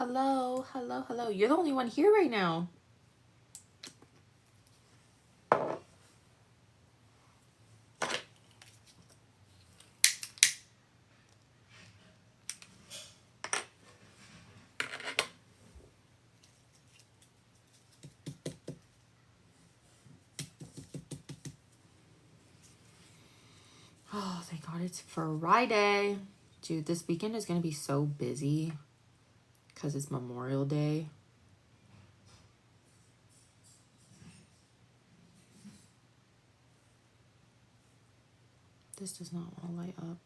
Hello, hello, hello. You're the only one here right now. Oh, thank God it's Friday. Dude, this weekend is going to be so busy because it's Memorial Day. This does not want to light up.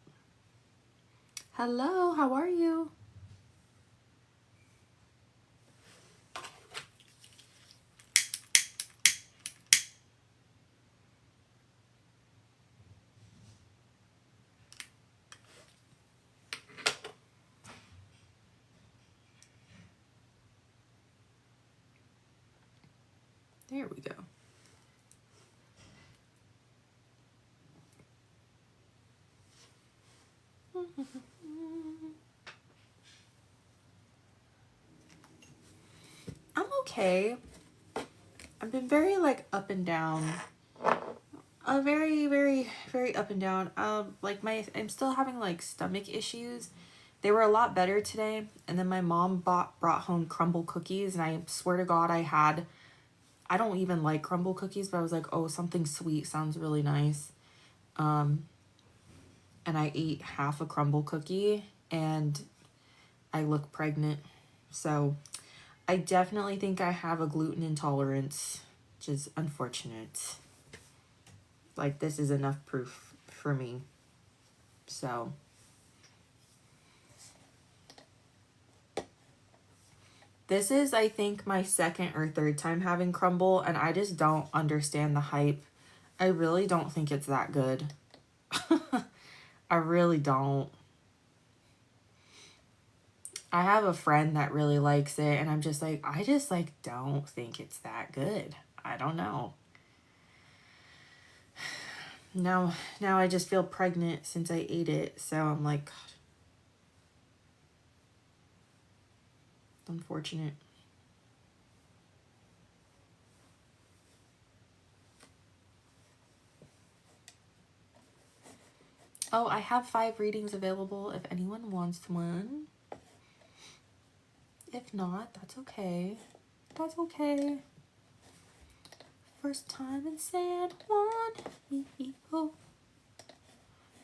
Hello, how are you? There we go. I'm okay. I've been very like up and down. Very, very, very up and down. I'm still having like stomach issues. They were a lot better today. And then my mom brought home crumble cookies, and I swear to God I don't even like crumble cookies, but I was like, oh, something sweet sounds really nice. And I ate half a crumble cookie and I look pregnant. So I definitely think I have a gluten intolerance, which is unfortunate. Like, this is enough proof for me. So this is, I think, my second or third time having crumble, and I just don't understand the hype. I really don't think it's that good. I really don't. I have a friend that really likes it, and I'm just like, I just like don't think it's that good. I don't know. Now I just feel pregnant since I ate it, so I'm like, God. Unfortunate. Oh, I have 5 readings available if anyone wants one. If not, that's okay. That's okay. First time in San Juan, Mexico,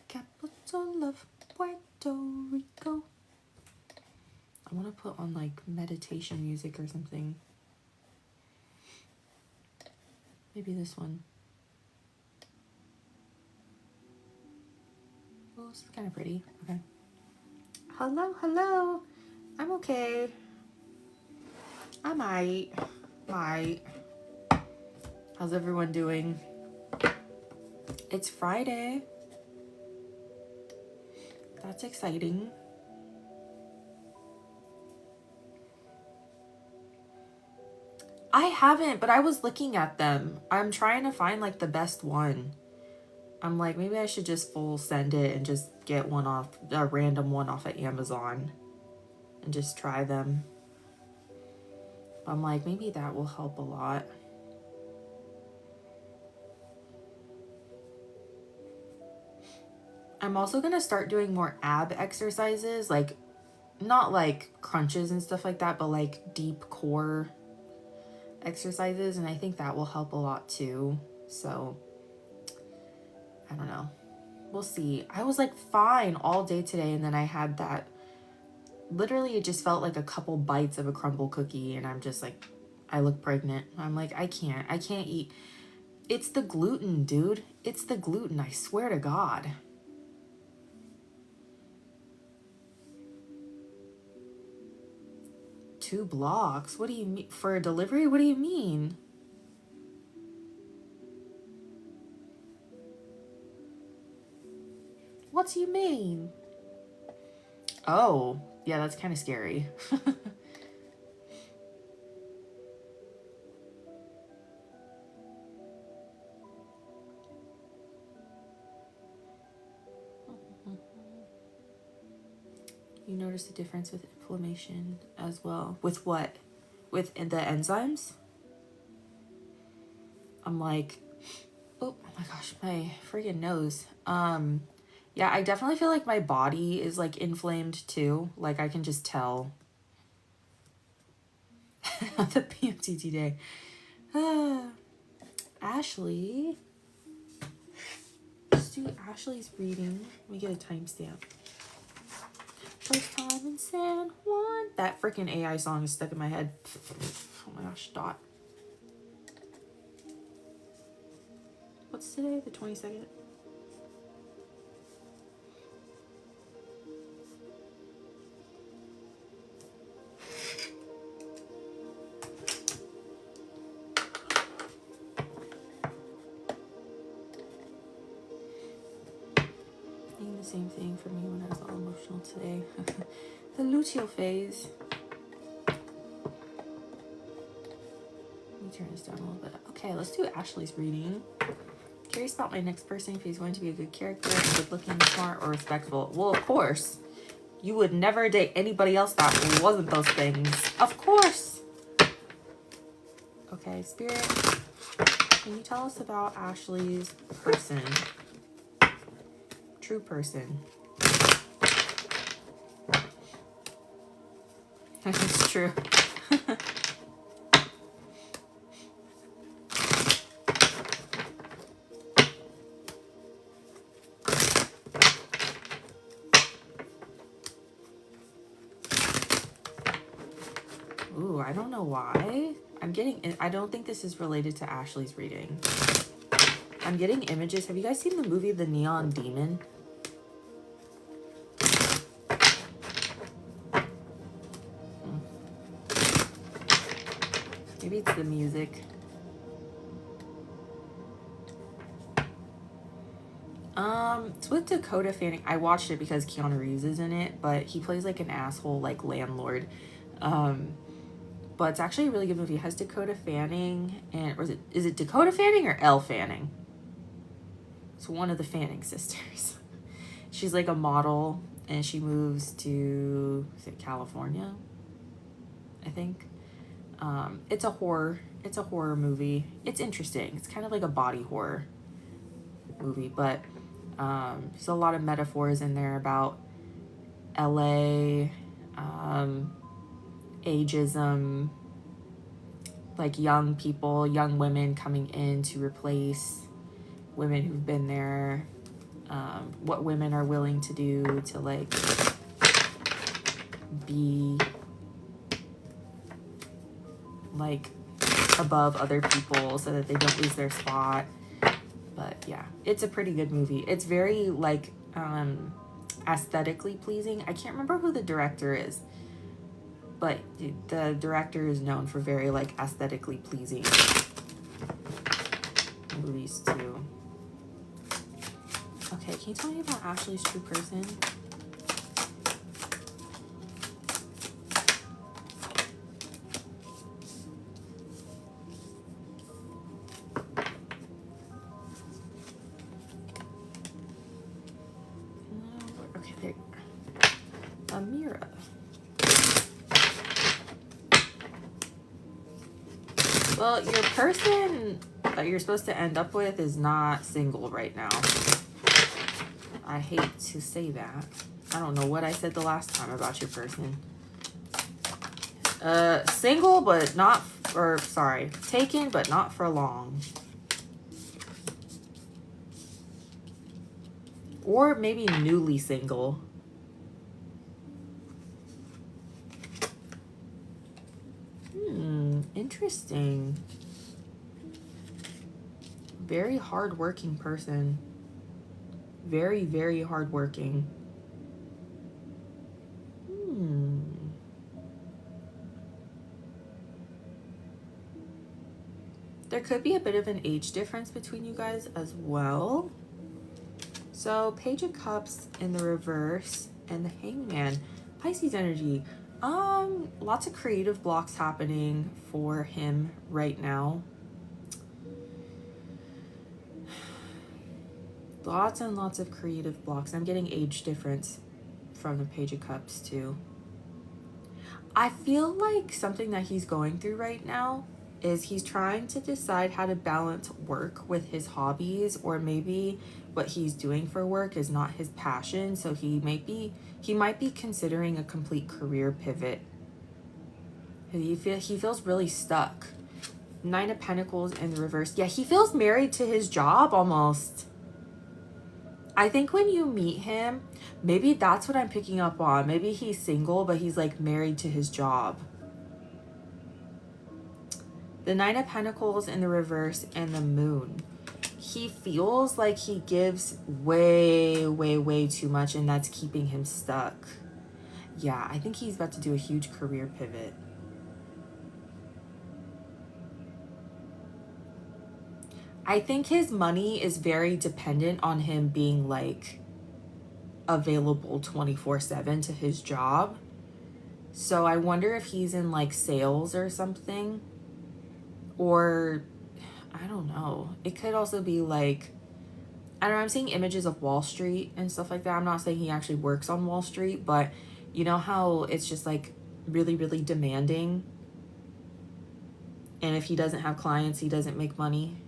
capital of Puerto Rico. I want to put on like meditation music or something. Maybe this one. Oh, this is kind of pretty. Okay. Hello, hello. I'm okay. I might. How's everyone doing? It's Friday. That's exciting. I haven't, but I was looking at them. I'm trying to find like the best one. I'm like, maybe I should just full send it and just get one off, a random one off of Amazon and just try them. I'm like, maybe that will help a lot. I'm also going to start doing more ab exercises, like not like crunches and stuff like that, but like deep core exercises. And I think that will help a lot too. So I don't know. We'll see. I was like fine all day today. And then I had that, literally it just felt like a couple bites of a crumble cookie. And I'm just like, I look pregnant. I'm like, I can't eat. It's the gluten, dude. It's the gluten. I swear to God. Two blocks? What do you mean? For a delivery? What do you mean? What do you mean? Oh, yeah, that's kind of scary. You notice the difference with inflammation as well. With what? With the enzymes? I'm like, oh my gosh, my freaking nose. Yeah, I definitely feel like my body is like inflamed too. Like I can just tell. The PMTT day. Ashley. Let's do Ashley's reading. Let me get a timestamp. First time in San Juan. That freaking AI song is stuck in my head. Oh my gosh, Dot. What's today? The 22nd? The same thing for me when I was all emotional today. The luteal phase. Let me turn this down a little bit. Okay, let's do Ashley's reading. Curious about my next person, if he's going to be a good character, good looking, smart, or respectful. Well, of course. You would never date anybody else that wasn't those things. Of course. Okay, Spirit. Can you tell us about Ashley's person? True person. That's true. Ooh, I don't know why. I don't think this is related to Ashley's reading. I'm getting images. Have you guys seen the movie The Neon Demon? Maybe it's the music. It's with Dakota Fanning. I watched it because Keanu Reeves is in it, but he plays like an asshole, like landlord. But it's actually a really good movie. It has Dakota Fanning or is it Dakota Fanning or Elle Fanning? It's one of the Fanning sisters. She's like a model and she moves to, is it California? I think. It's a horror movie. It's interesting. It's kind of like a body horror movie, but there's a lot of metaphors in there about LA, ageism, like young people, young women coming in to replace women who've been there, what women are willing to do to like be like above other people so that they don't lose their spot. But yeah, it's a pretty good movie. It's very like aesthetically pleasing. I can't remember who the director is, but the director is known for very like aesthetically pleasing movies too. Okay, can you tell me about Ashley's true person? Okay, there you are. Amira. Well, your person that you're supposed to end up with is not single right now. I hate to say that. I don't know what I said the last time about your person. Single, but not, or sorry, taken, but not for long. Or maybe newly single. Interesting. Very hardworking person. Very, very hardworking. There could be a bit of an age difference between you guys as well. So Page of Cups in the reverse and the Hangman. Pisces energy. Lots of creative blocks happening for him right now. Lots and lots of creative blocks. I'm getting age difference from the Page of Cups too. I feel like something that he's going through right now is he's trying to decide how to balance work with his hobbies, or maybe what he's doing for work is not his passion, so he might be considering a complete career pivot. He feels really stuck. 9 of Pentacles in the reverse. Yeah, he feels married to his job almost. I think when you meet him, maybe that's what I'm picking up on. Maybe he's single, but he's like married to his job. The 9 of Pentacles in the reverse and the Moon. He feels like he gives way, way, way too much, and that's keeping him stuck. Yeah, I think he's about to do a huge career pivot. I think his money is very dependent on him being like available 24/7 to his job. So I wonder if he's in like sales or something, or I don't know. It could also be like, I don't know, I'm seeing images of Wall Street and stuff like that. I'm not saying he actually works on Wall Street, but you know how it's just like really, really demanding. And if he doesn't have clients, he doesn't make money.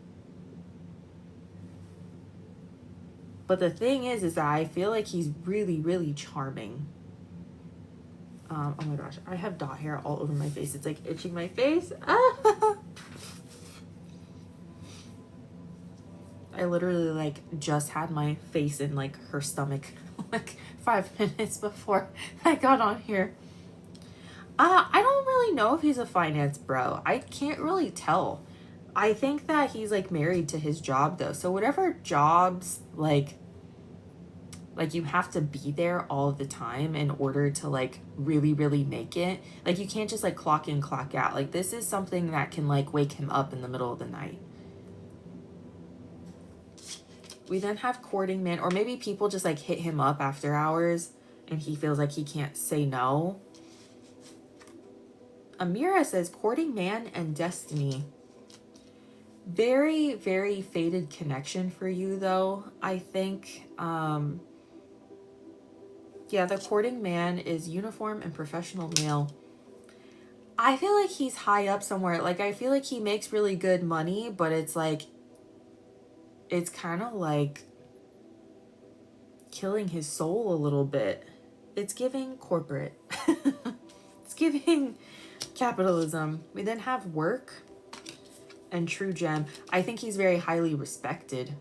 But the thing is that I feel like he's really, really charming. Oh my gosh, I have dot hair all over my face. It's like itching my face. Ah! I literally like just had my face in like her stomach like 5 minutes before I got on here. I don't really know if he's a finance bro. I can't really tell. I think that he's like married to his job though. So whatever jobs like you have to be there all the time in order to like really, really make it. Like you can't just like clock in, clock out. Like this is something that can like wake him up in the middle of the night. We then have courting man, or maybe people just like hit him up after hours and he feels like he can't say no. Amira says courting man and destiny. Very, very faded connection for you though. I think, yeah, the courting man is uniform and professional male. I feel like he's high up somewhere. Like, I feel like he makes really good money, but it's like, it's kind of like killing his soul a little bit. It's giving corporate. It's giving capitalism. We then have work and true gem. I think he's very highly respected.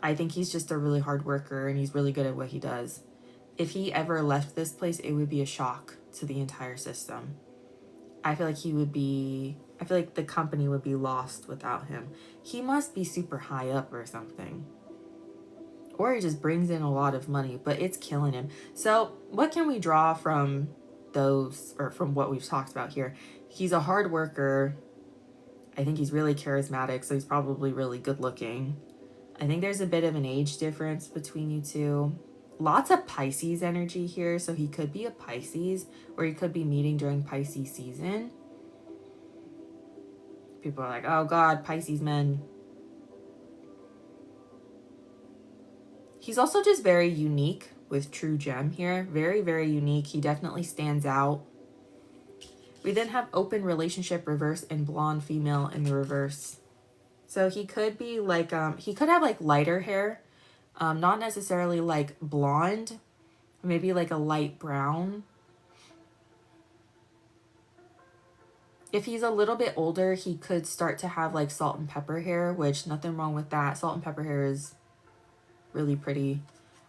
I think he's just a really hard worker and he's really good at what he does. If he ever left this place, it would be a shock to the entire system. I feel like I feel like the company would be lost without him. He must be super high up or something. Or he just brings in a lot of money, but it's killing him. So what can we draw from those, or from what we've talked about here? He's a hard worker. I think he's really charismatic, so he's probably really good looking. I think there's a bit of an age difference between you two. Lots of Pisces energy here, so he could be a Pisces, or he could be meeting during Pisces season. People are like, oh God, Pisces men. He's also just very unique with true gem here. Very, very unique. He definitely stands out. We then have open relationship reverse and blonde female in the reverse. So he could be like, he could have like lighter hair. Not necessarily like blonde, maybe like a light brown. If he's a little bit older, he could start to have like salt and pepper hair, which nothing wrong with that. Salt and pepper hair is really pretty.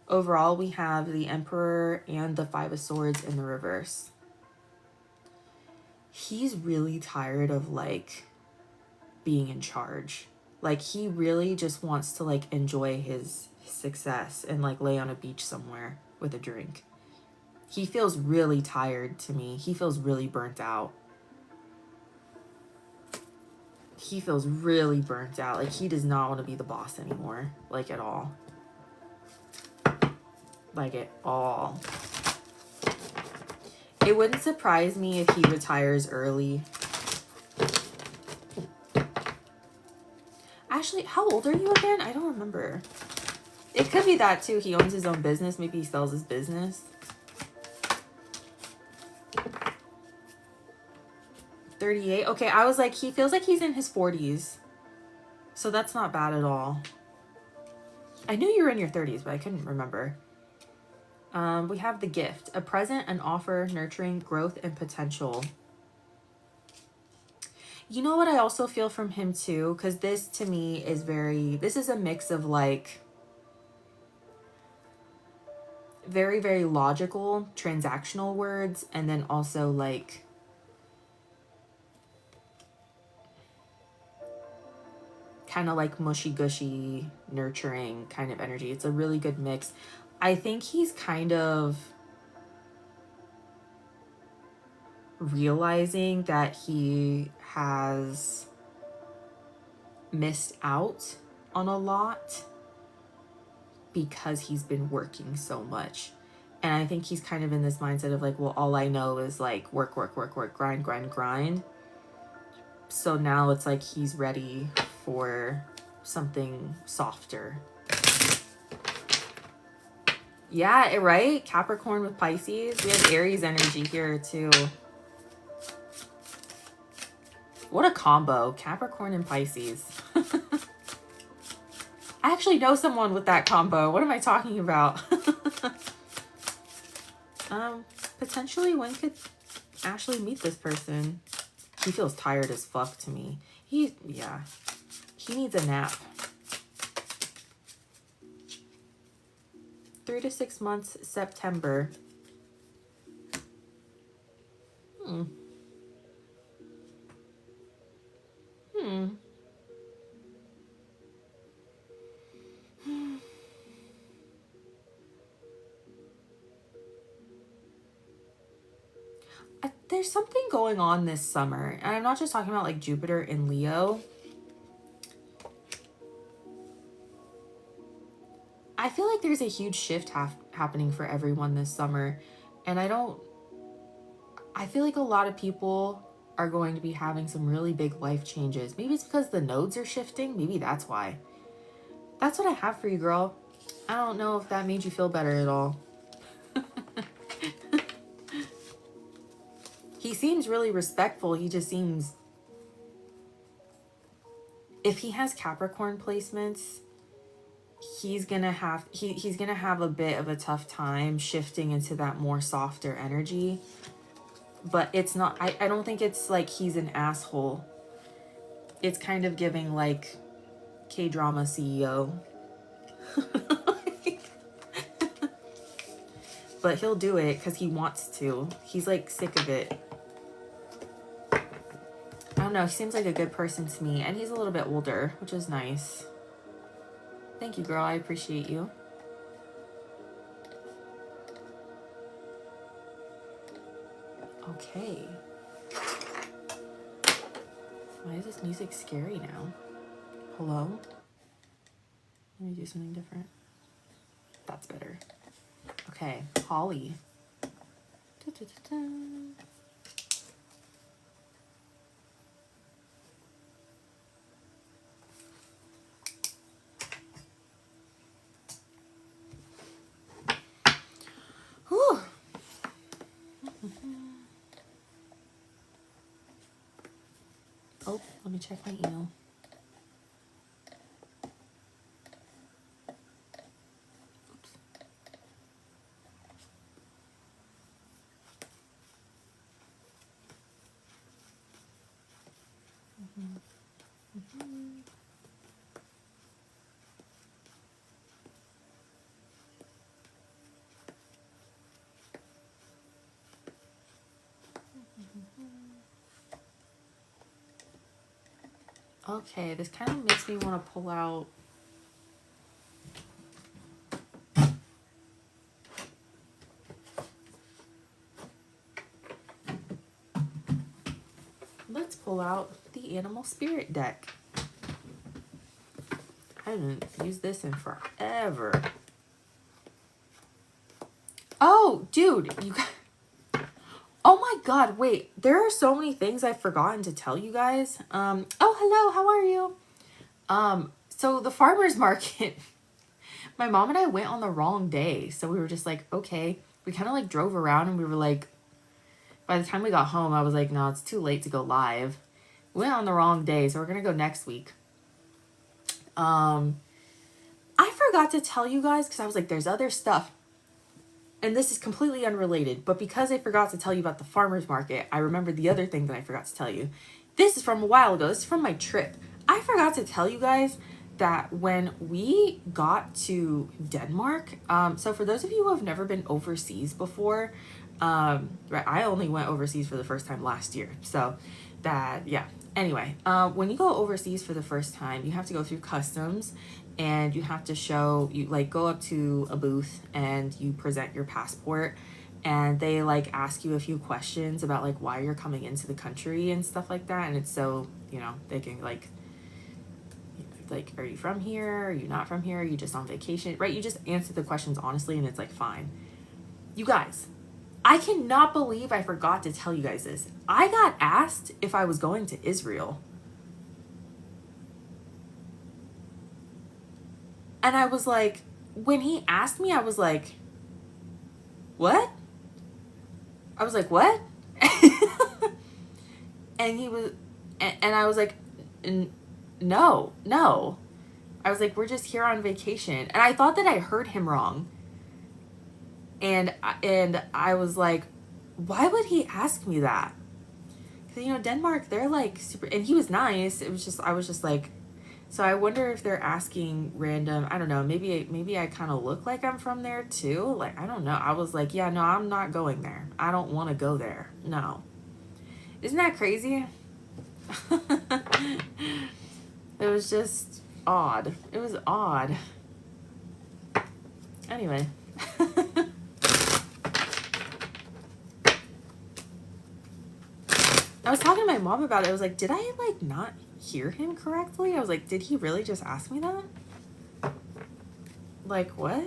Overall, we have the Emperor and the 5 of Swords in the reverse. He's really tired of like being in charge. Like he really just wants to like enjoy his success and like lay on a beach somewhere with a drink. He feels really tired to me. He feels really burnt out. He feels really burnt out. Like he does not want to be the boss anymore. Like at all. Like at all. It wouldn't surprise me if he retires early. Ashley, how old are you again? I don't remember. It could be that too. He owns his own business. Maybe he sells his business. 38. Okay, I was like, he feels like he's in his 40s. So that's not bad at all. I knew you were in your 30s, but I couldn't remember. We have the gift. A present, an offer, nurturing, growth, and potential. You know what I also feel from him too? Because this to me is this is a mix of like very, very logical, transactional words, and then also like kind of like mushy gushy, nurturing kind of energy. It's a really good mix. I think he's kind of realizing that he has missed out on a lot because he's been working so much. And I think he's kind of in this mindset of like, well, all I know is like work, work, work, work, grind, grind, grind. So now it's like he's ready for something softer. Yeah, right? Capricorn with Pisces. We have Aries energy here too. What a combo. Capricorn and Pisces. I actually know someone with that combo. What am I talking about? Potentially when could Ashley meet this person? He feels tired as fuck to me. He needs a nap. 3 to 6 months, September. There's something going on this summer, and I'm not just talking about like Jupiter in Leo. I feel like there's a huge shift happening for everyone this summer, and I feel like a lot of people are going to be having some really big life changes. Maybe it's because the nodes are shifting. Maybe that's why. That's what I have for you, girl. I don't know if that made you feel better at all. He seems really respectful. He just seems... If he has Capricorn placements, he's gonna have he's gonna have a bit of a tough time shifting into that more softer energy. But it's not... I don't think it's like he's an asshole. It's kind of giving like K-drama CEO. But he'll do it because he wants to. He's like sick of it. I don't know. He seems like a good person to me. And he's a little bit older, which is nice. Thank you, girl. I appreciate you. Okay. Why is this music scary now? Hello? Let me do something different. That's better. Okay. Holly. Whew. Oh, let me check my email. Oops. Okay, this kind of makes me want to pull out let's pull out the Animal Spirit deck. I haven't used this in forever. Oh, dude, you guys. Oh my God, wait, there are so many things I've forgotten to tell you guys. Oh, hello, how are you? So the farmer's market, My mom and I went on the wrong day. So we were just like, okay. We kind of like drove around and we were like, by the time we got home, I was like, no, it's too late to go live. We went on the wrong day, so we're going to go next week. I forgot to tell you guys because I was like, there's other stuff. And this is completely unrelated, but because I forgot to tell you about the farmer's market, I remembered the other thing that I forgot to tell you. This is from a while ago. This is from my trip. I forgot to tell you guys that when we got to Denmark, so for those of you who have never been overseas before, right, I only went overseas for the first time last year. So that, yeah. Anyway, when you go overseas for the first time, you have to go through customs. And you have to show, you like go up to a booth and you present your passport and they like ask you a few questions about like why you're coming into the country and stuff like that. And it's so, you know, they can like, are you from here? Are you not from here? Are you just on vacation? Right? You just answer the questions honestly and it's like, fine. You guys, I cannot believe I forgot to tell you guys this. I got asked if I was going to Israel. And I was like, when he asked me, I was like, what? I was like, what? And he was, and I was like, no. I was like, we're just here on vacation. And I thought that I heard him wrong. And I was like, why would he ask me that? Because, you know, Denmark, they're like super, and he was nice. It was just, I was just like, so I wonder if they're asking random, I don't know, maybe I kind of look like I'm from there too. Like, I don't know. I was like, yeah, no, I'm not going there. I don't want to go there. No. Isn't that crazy? It was just odd. It was odd. Anyway. I was talking to my mom about it. I was like, did I like not hear him correctly? I was like, did he really just ask me that? Like, what?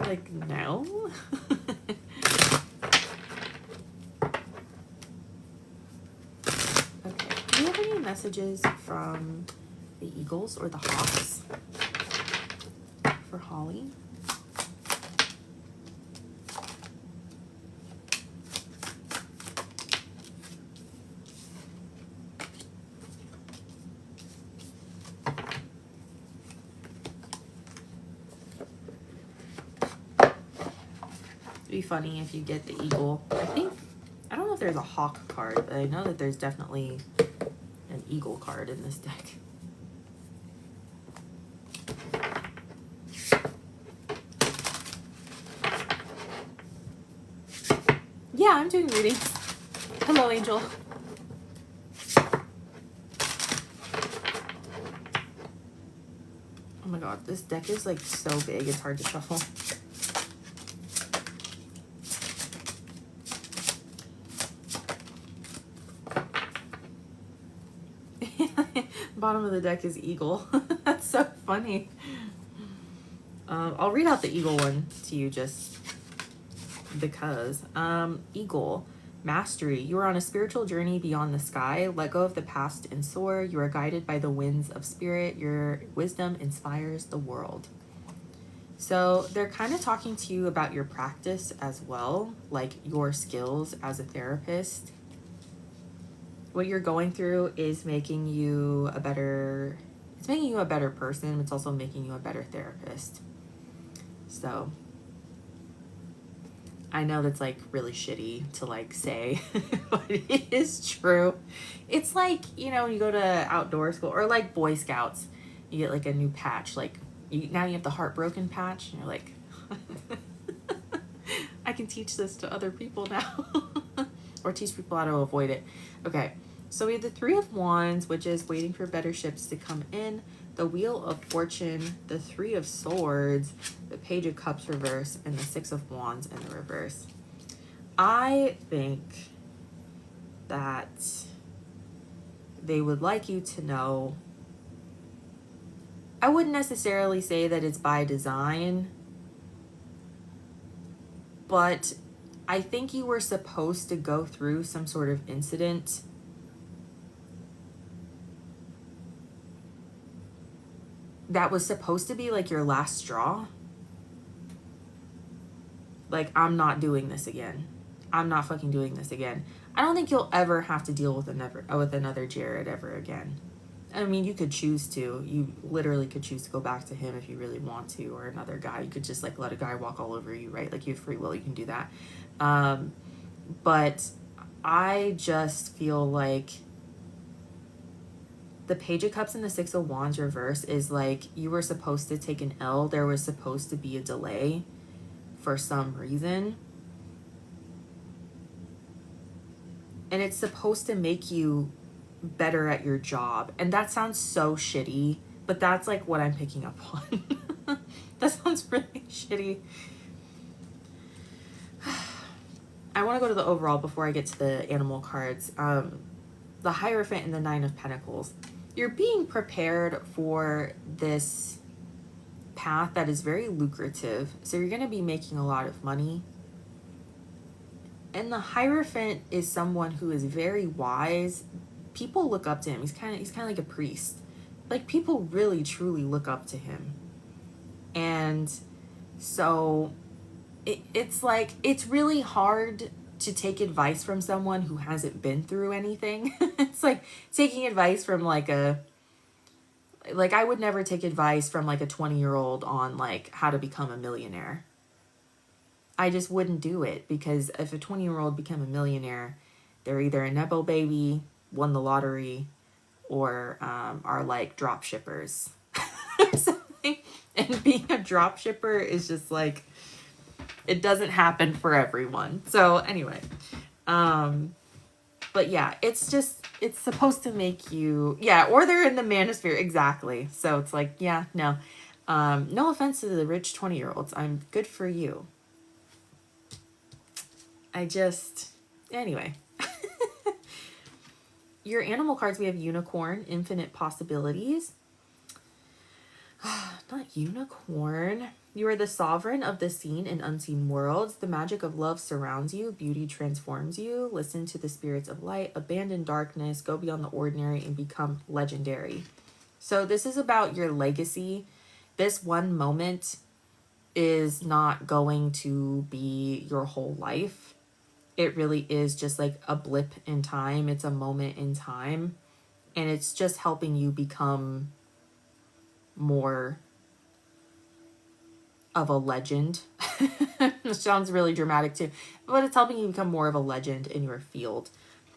Like, no? Okay. Do you have any messages from the Eagles or the Hawks for Holly? Be funny if you get the eagle. I don't know if there's a hawk card, but I know that there's definitely an eagle card in this deck. Yeah, I'm doing readings. Hello, Angel. Oh my god, this deck is like so big, it's hard to shuffle. Bottom of the deck is eagle. That's so funny. I'll read out the eagle one to you just because. Eagle, mastery. You are on a spiritual journey beyond the sky. Let go of the past and soar. You are guided by the winds of spirit. Your wisdom inspires the world. So they're kind of talking to you about your practice as well, like your skills as a therapist. What you're going through is making you a better, it's making you a better person. It's also making you a better therapist. So I know that's like really shitty to like say, but it is true. It's like, you know, you go to outdoor school or like Boy Scouts, you get like a new patch. Like now you have the heartbroken patch and you're like, I can teach this to other people now. Or teach people how to avoid it. Okay, so we have the Three of Wands, which is waiting for better ships to come in. The Wheel of Fortune, the Three of Swords, the Page of Cups reverse, and the Six of Wands in the reverse. I think that they would like you to know, I wouldn't necessarily say that it's by design, but I think you were supposed to go through some sort of incident that was supposed to be like your last straw. Like, I'm not doing this again. I'm not fucking doing this again. I don't think you'll ever have to deal with another Jared ever again. I mean, you could choose to. You literally could choose to go back to him if you really want to, or another guy. You could just like let a guy walk all over you, right? Like, you have free will, you can do that. But I just feel like the Page of Cups and the Six of Wands reverse is like, you were supposed to take an L. There was supposed to be a delay for some reason. And it's supposed to make you better at your job. And that sounds so shitty, but that's like what I'm picking up on. That sounds really shitty. I want to go to the overall before I get to the animal cards. The Hierophant and the Nine of Pentacles. You're being prepared for this path that is very lucrative. So you're going to be making a lot of money. And the Hierophant is someone who is very wise. People look up to him. He's kind of like a priest. Like, people really truly look up to him. And so it's like, it's really hard to take advice from someone who hasn't been through anything. It's like taking advice from like I would never take advice from like a 20-year-old on like how to become a millionaire. I just wouldn't do it, because if a 20-year-old become a millionaire, they're either a Nepo baby, won the lottery, or are like drop shippers or something. And being a drop shipper is just like, it doesn't happen for everyone. So anyway, but yeah, it's supposed to make you, yeah, or they're in the manosphere. Exactly. So it's like, yeah, no, no offense to the rich 20-year-olds. I'm good for you. Anyway. Your animal cards, we have Unicorn, Infinite Possibilities. Not unicorn. You are the sovereign of the seen and unseen worlds. The magic of love surrounds you. Beauty transforms you. Listen to the spirits of light. Abandon darkness. Go beyond the ordinary and become legendary. So this is about your legacy. This one moment is not going to be your whole life. It really is just like a blip in time. It's a moment in time. And it's just helping you become more of a legend. It sounds really dramatic too. But it's helping you become more of a legend in your field.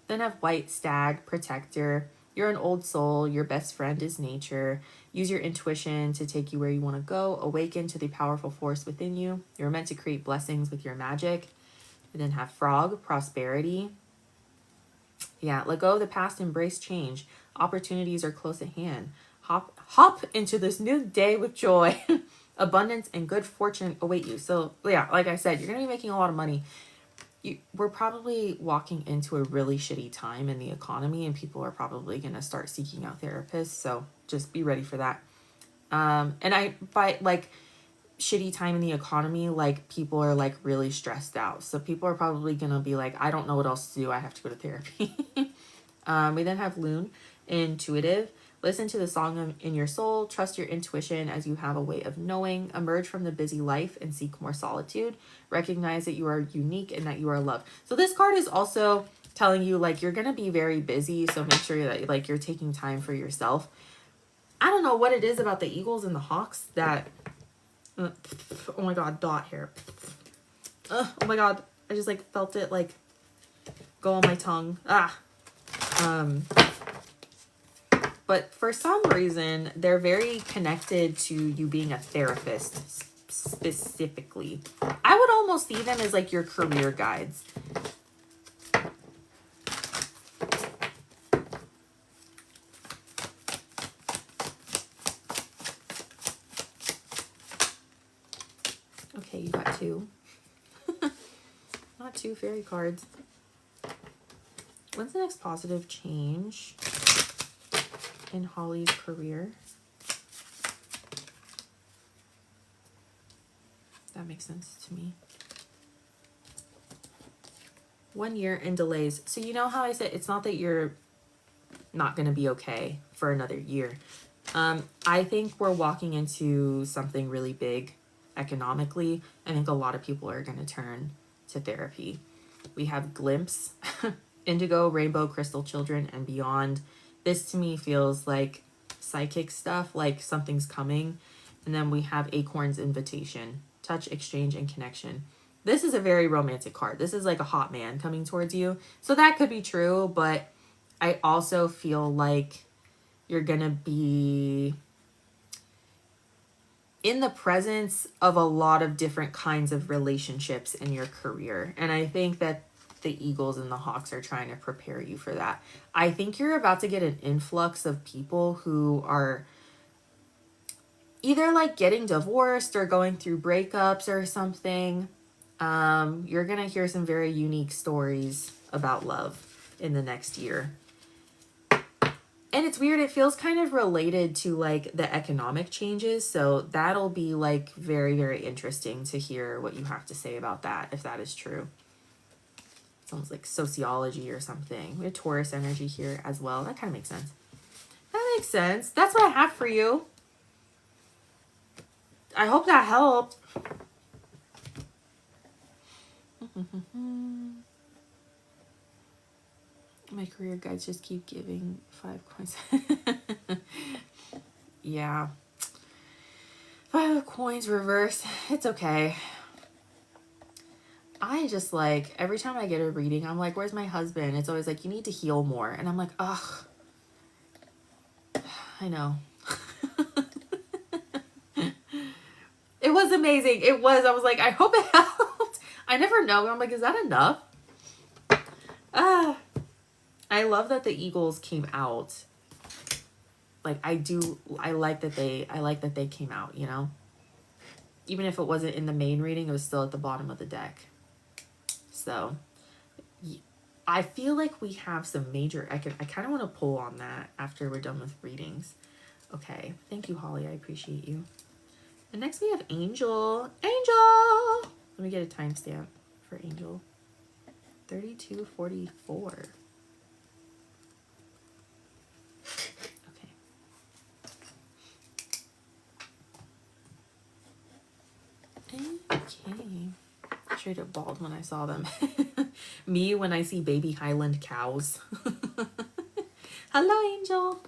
Then have White Stag, Protector. You're an old soul. Your best friend is nature. Use your intuition to take you where you want to go. Awaken to the powerful force within you. You're meant to create blessings with your magic. And then have Frog, Prosperity. Yeah, let go of the past, embrace change. Opportunities are close at hand. Hop into this new day with joy. Abundance and good fortune await you. So yeah, like I said, you're going to be making a lot of money. We're probably walking into a really shitty time in the economy, and people are probably going to start seeking out therapists. So just be ready for that. And by like shitty time in the economy, like people are like really stressed out. So people are probably going to be like, I don't know what else to do. I have to go to therapy. We then have Loon, Intuitive. Listen to the song in your soul. Trust your intuition as you have a way of knowing. Emerge from the busy life and seek more solitude. Recognize that you are unique and that you are loved. So this card is also telling you like you're going to be very busy. So make sure that like you're taking time for yourself. I don't know what it is about the Eagles and the Hawks that... oh my god, dot hair. Oh my god, I just like felt it like go on my tongue. But for some reason, they're very connected to you being a therapist specifically. I would almost see them as like your career guides. Okay, you got two. Not two fairy cards. When's the next positive change in Holly's career? That makes sense to me. 1 year in delays. So you know how I said it's not that you're not going to be okay for another year. I think we're walking into something really big economically. I think a lot of people are going to turn to therapy. We have glimpse, indigo, rainbow, crystal children, and beyond. This to me feels like psychic stuff, like something's coming. And then we have acorn's invitation, touch, exchange, and connection. This is a very romantic card. This is like a hot man coming towards you. So that could be true, but I also feel like you're going to be in the presence of a lot of different kinds of relationships in your career. And I think that the Eagles and the Hawks are trying to prepare you for that. I think you're about to get an influx of people who are either like getting divorced or going through breakups or something. You're going to hear some very unique stories about love in the next year. And it's weird, it feels kind of related to like the economic changes. So that'll be like very, very interesting to hear what you have to say about that, if that is true. Sounds like sociology or something. We have Taurus energy here as well. That kind of makes sense. That makes sense. That's what I have for you. I hope that helped. My career guides just keep giving 5 coins. Yeah. 5 coins reverse. It's okay. I just like, every time I get a reading, I'm like, where's my husband? It's always like, you need to heal more. And I'm like, ugh. I know. It was amazing. It was. I was like, I hope it helped. I never know. I'm like, is that enough? I love that the Eagles came out. Like, I like that they came out, you know? Even if it wasn't in the main reading, it was still at the bottom of the deck. So, I feel like we have some major... I kind of want to pull on that after we're done with readings. Okay. Thank you, Holly. I appreciate you. And next we have Angel. Angel! Let me get a timestamp for Angel. 32:44. Okay. Okay. Straight up bald when I saw them. Me when I see baby Highland cows. Hello, Angel.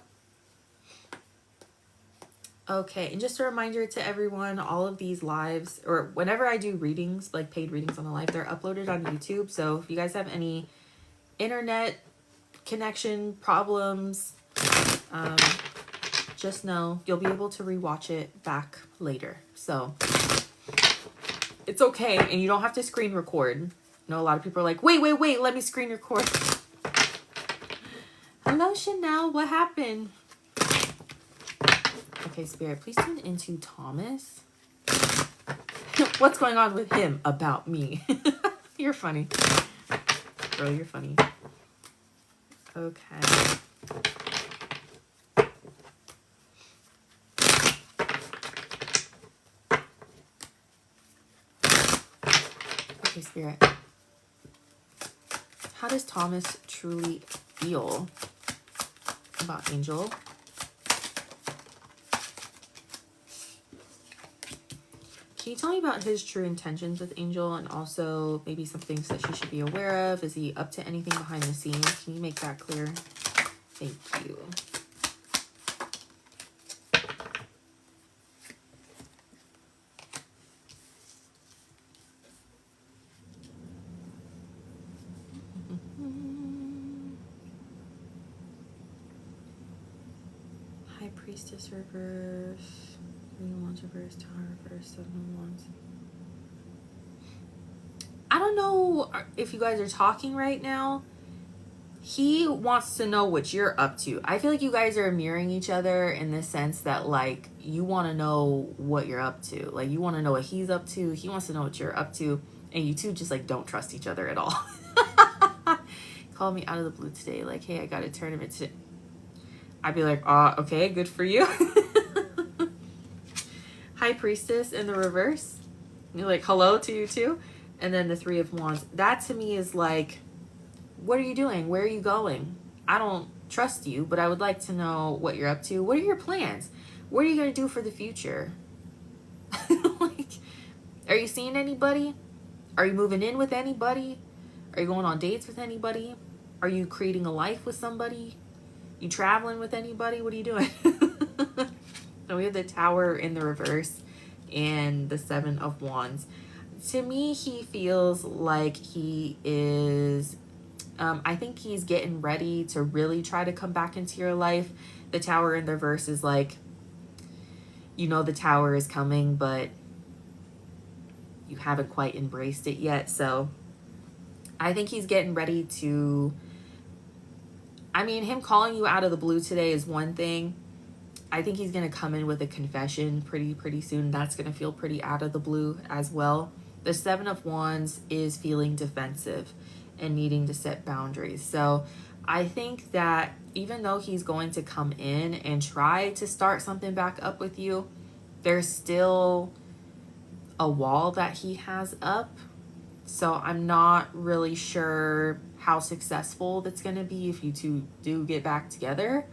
Okay, and just a reminder to everyone, all of these lives, or whenever I do readings, like paid readings on the live, they're uploaded on YouTube. So if you guys have any internet connection problems, just know you'll be able to rewatch it back later. So it's okay, and you don't have to screen record. I know a lot of people are like, wait, let me screen record. Hello, Chanel, what happened? Okay, Spirit, please tune into Thomas. What's going on with him about me? You're funny. Girl, you're funny. Okay. Okay, Spirit. How does Thomas truly feel about Angel? Can you tell me about his true intentions with Angel, and also maybe some things that she should be aware of? Is he up to anything behind the scenes? Can you make that clear? Thank you. High Priestess reverse. 3 of Wands reverse, Tower reverse, 7 of Wands. I don't know if you guys are talking right now. He wants to know what you're up to. I feel like you guys are mirroring each other in the sense that, like, you want to know what you're up to. Like, you want to know what he's up to. He wants to know what you're up to. And you two just, like, don't trust each other at all. Called me out of the blue today. Like, hey, I got a tournament today. I'd be like, okay, good for you. High Priestess in the reverse. You're like, hello to you too. And then the 3 of Wands. That to me is like, what are you doing? Where are you going? I don't trust you, but I would like to know what you're up to. What are your plans? What are you going to do for the future? Like, are you seeing anybody? Are you moving in with anybody? Are you going on dates with anybody? Are you creating a life with somebody? You traveling with anybody? What are you doing? So we have the Tower in the reverse and the Seven of Wands. To me, he feels like he is, I think he's getting ready to really try to come back into your life. The Tower in the reverse is like, you know, the Tower is coming, but you haven't quite embraced it yet. So I think he's getting ready to, I mean, him calling you out of the blue today is one thing. I think he's going to come in with a confession pretty soon. That's going to feel pretty out of the blue as well. The Seven of Wands is feeling defensive and needing to set boundaries. So I think that even though he's going to come in and try to start something back up with you, there's still a wall that he has up. So I'm not really sure how successful that's going to be if you two do get back together.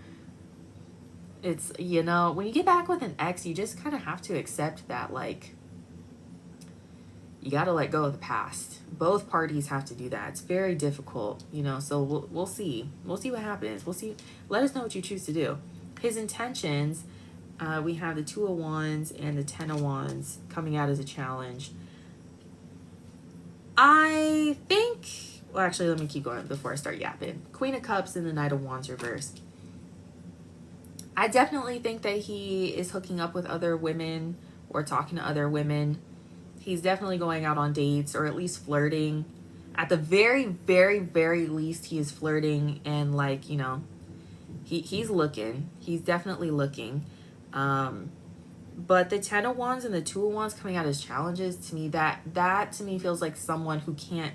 It's, you know, when you get back with an ex, you just kind of have to accept that, like, you got to let go of the past. Both parties have to do that. It's very difficult, you know, so we'll see. We'll see what happens. We'll see. Let us know what you choose to do. His intentions, we have the Two of Wands and the Ten of Wands coming out as a challenge. I think, well, actually, let me keep going before I start yapping. Queen of Cups and the Knight of Wands reversed. I definitely think that he is hooking up with other women or talking to other women. He's definitely going out on dates or at least flirting. At the very least, he is flirting and, like, you know, he's looking. He's definitely looking. But the Ten of Wands and the Two of Wands coming out as challenges, to me, that to me feels like someone who can't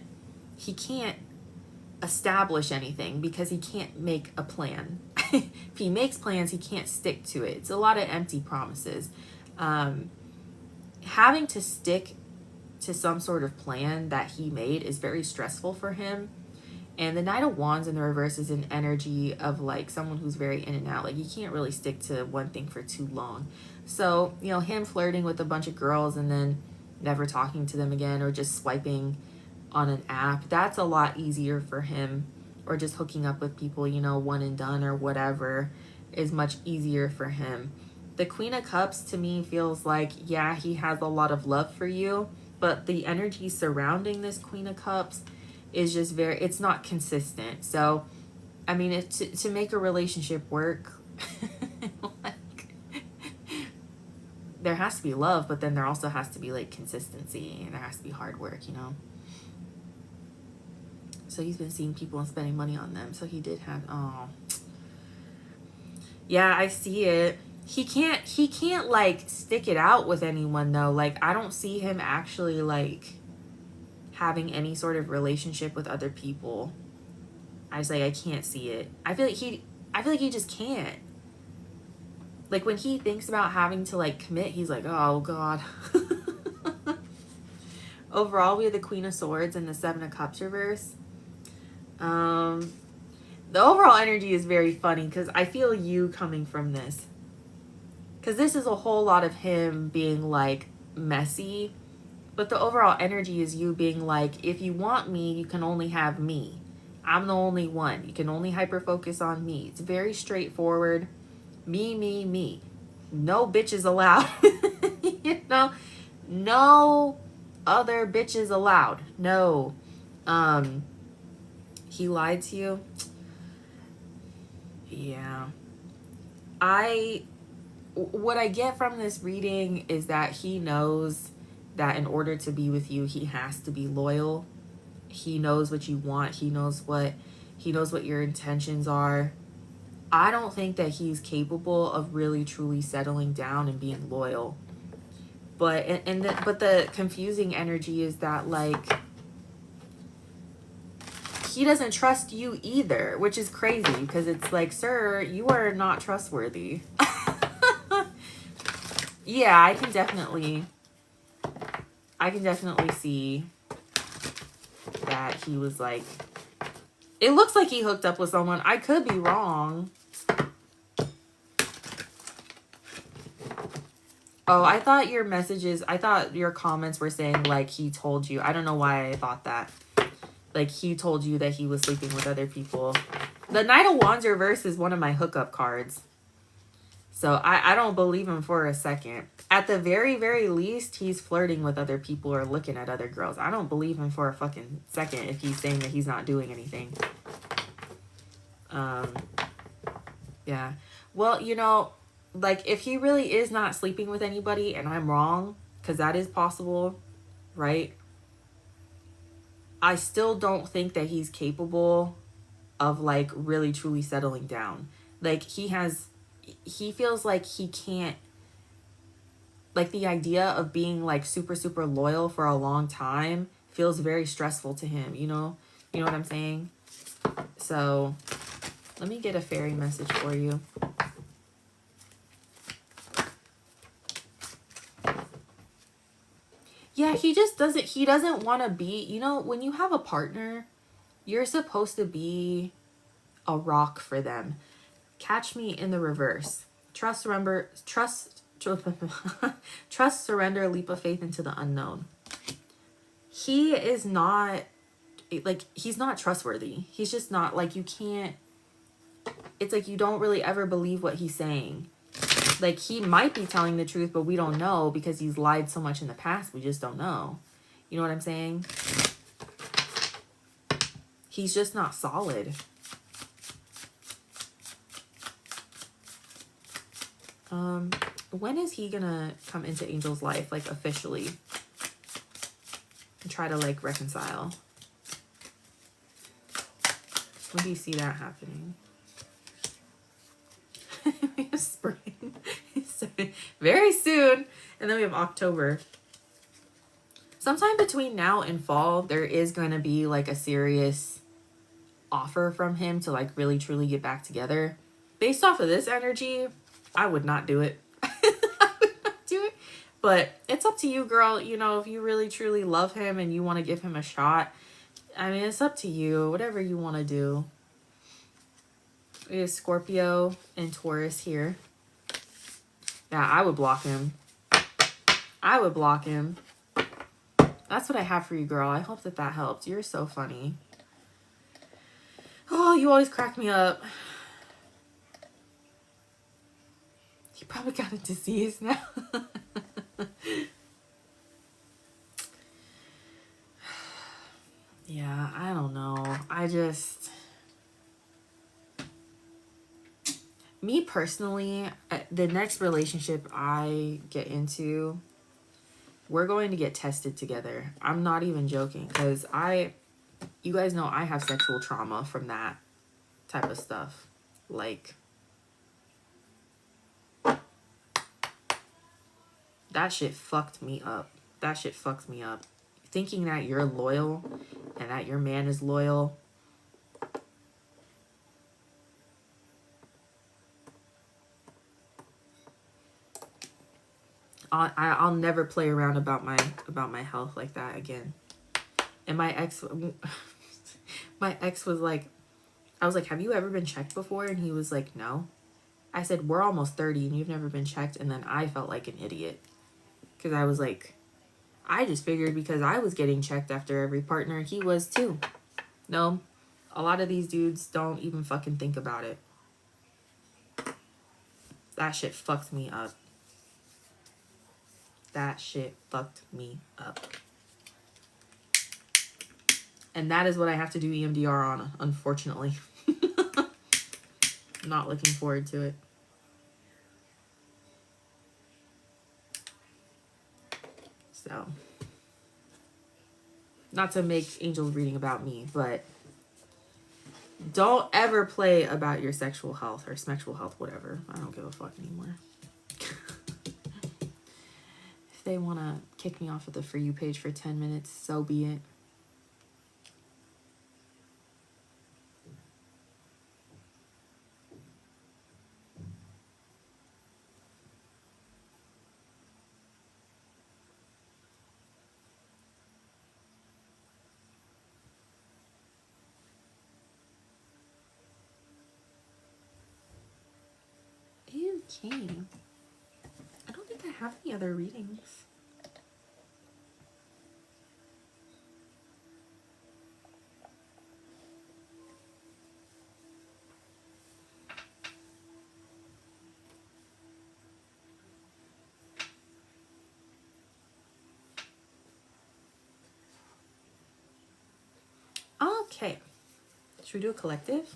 establish anything because he can't make a plan. If he makes plans, he can't stick to it. It's a lot of empty promises. Having to stick to some sort of plan that he made is very stressful for him. And the Knight of Wands in the reverse is an energy of, like, someone who's very in and out. Like, you can't really stick to one thing for too long. So, you know, him flirting with a bunch of girls and then never talking to them again, or just swiping on an app, that's a lot easier for him. Or just hooking up with people, you know, one and done or whatever, is much easier for him. The Queen of Cups to me feels like, yeah, he has a lot of love for you, but the energy surrounding this Queen of Cups is just it's not consistent. So, I mean, to make a relationship work, like, there has to be love, but then there also has to be, like, consistency, and there has to be hard work, you know? So he's been seeing people and spending money on them. So he did have, oh. Yeah, I see it. He can't, like, stick it out with anyone, though. Like, I don't see him actually, like, having any sort of relationship with other people. I can't see it. I feel like he just can't. Like, when he thinks about having to, like, commit, he's like, oh, God. Overall, we have the Queen of Swords and the Seven of Cups reverse. The overall energy is very funny because I feel you coming from this. Because this is a whole lot of him being, like, messy. But the overall energy is you being like, if you want me, you can only have me. I'm the only one. You can only hyper-focus on me. It's very straightforward. Me. No bitches allowed. You know? No other bitches allowed. No. He lied to you. Yeah. What I get from this reading is that he knows that in order to be with you, he has to be loyal. He knows what you want. He knows what your intentions are. I don't think that he's capable of really truly settling down and being loyal. But the confusing energy is that, like, he doesn't trust you either, which is crazy because it's like, sir, you are not trustworthy. Yeah, I can definitely see that he was like, It looks like he hooked up with someone. I could be wrong. Oh, I thought your messages, I thought your comments were saying, like, he told you. I don't know why I thought that. Like, he told you that he was sleeping with other people. The Knight of Wands reverse is one of my hookup cards. So, I don't believe him for a second. At the very, very least, he's flirting with other people or looking at other girls. I don't believe him for a fucking second if he's saying that he's not doing anything. Yeah. Well, you know, like, if he really is not sleeping with anybody and I'm wrong, because that is possible, right? I still don't think that he's capable of, like, really truly settling down. Like, he feels like he can't, like, the idea of being, like, super, super loyal for a long time feels very stressful to him, you know? You know what I'm saying? So, let me get a fairy message for you. Yeah, he doesn't want to be, you know, when you have a partner, you're supposed to be a rock for them. Catch me in the reverse. Trust, surrender, leap of faith into the unknown. He is not, like, he's not trustworthy. He's just not, like, you can't, it's like you don't really ever believe what he's saying. Like, he might be telling the truth, but we don't know because he's lied so much in the past. We just don't know. You know what I'm saying? He's just not solid. When is he gonna come into Angel's life, like, officially? And try to, like, reconcile? When do you see that happening? We have spring. Very soon. And then we have October. Sometime between now and fall, there is going to be, like, a serious offer from him to, like, really truly get back together. Based off of this energy, I would not do it. I would not do it. But it's up to you, girl. You know, if you really truly love him and you want to give him a shot, I mean, it's up to you. Whatever you want to do. We have Scorpio and Taurus here. Yeah, I would block him. I would block him. That's what I have for you, girl. I hope that that helped. You're so funny. Oh, you always crack me up. He probably got a disease now. Yeah, I don't know. Me personally, the next relationship I get into, we're going to get tested together. I'm not even joking, because you guys know I have sexual trauma from that type of stuff. Like, that shit fucked me up. That shit fucked me up. Thinking that you're loyal and that your man is loyal. I'll never play around about my health like that again. And my ex was like, I was like, have you ever been checked before? And he was like, no. I said, we're almost 30 and you've never been checked. And then I felt like an idiot. Because I was like, I just figured because I was getting checked after every partner, he was too. No, a lot of these dudes don't even fucking think about it. That shit fucked me up. That shit fucked me up. And that is what I have to do EMDR on, unfortunately. Not looking forward to it. So, not to make Angel's reading about me, but don't ever play about your sexual health or sexual health, whatever. I don't give a fuck anymore. If they want to kick me off of the For You page for 10 minutes, so be it. Okay. I don't think I have any other readings. Okay. Should we do a collective?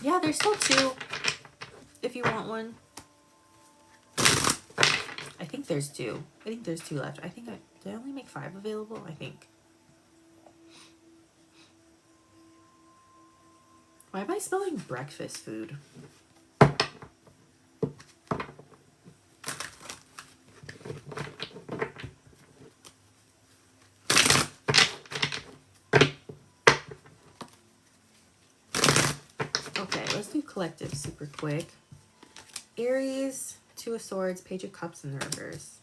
Yeah, there's still 2 if you want one. I think there's 2. I think there's 2 left. Did I only make 5 available? I think. Why am I spelling breakfast food? Okay, let's do collective super quick. Aries, 2 of Swords, Page of Cups in the reverse.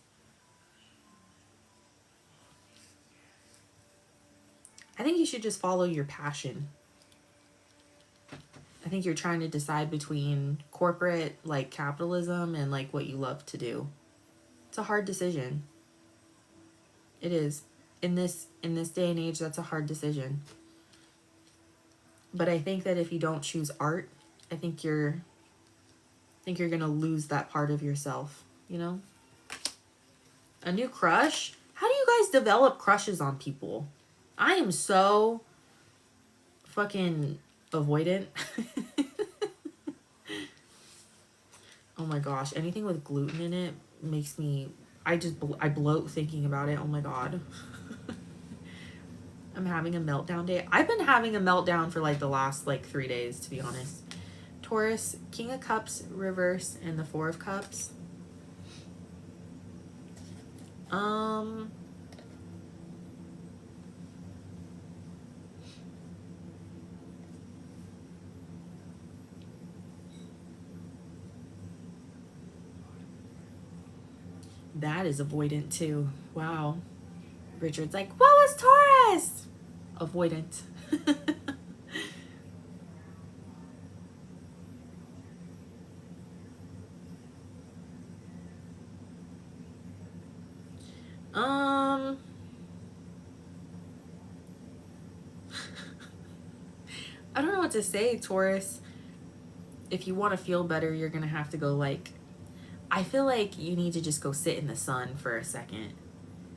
I think you should just follow your passion. I think you're trying to decide between corporate, like, capitalism and, like, what you love to do. It's a hard decision. It is. In this day and age, that's a hard decision. But I think that if you don't choose art, I think you're gonna lose that part of yourself, you know? A new crush? How do you guys develop crushes on people? I am so fucking avoidant. Oh my gosh, anything with gluten in it makes me, I bloat thinking about it. Oh my god. I'm having a meltdown day. I've been having a meltdown for like the last like 3 days, to be honest. Taurus, King of Cups reverse and the 4 of Cups. That is avoidant too. Wow. Richard's like, what was Taurus? Avoidant. I don't know what to say, Taurus. If you want to feel better, you're gonna have to go like, I feel like you need to just go sit in the sun for a second.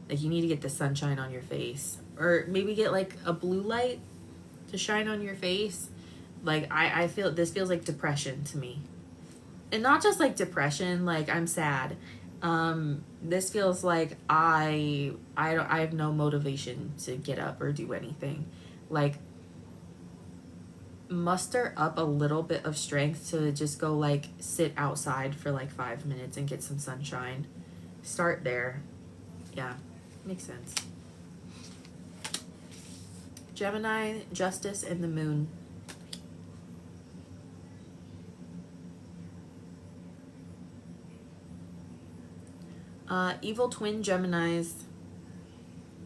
Like you need to get the sunshine on your face, or maybe get like a blue light to shine on your face. Like I feel this feels like depression to me, and not just like depression. Like I'm sad. This feels like I have no motivation to get up or do anything. Like muster up a little bit of strength to just go like sit outside for like 5 minutes and get some sunshine. Start there. Yeah, makes sense. Gemini, Justice, and the Moon. Evil twin Geminis.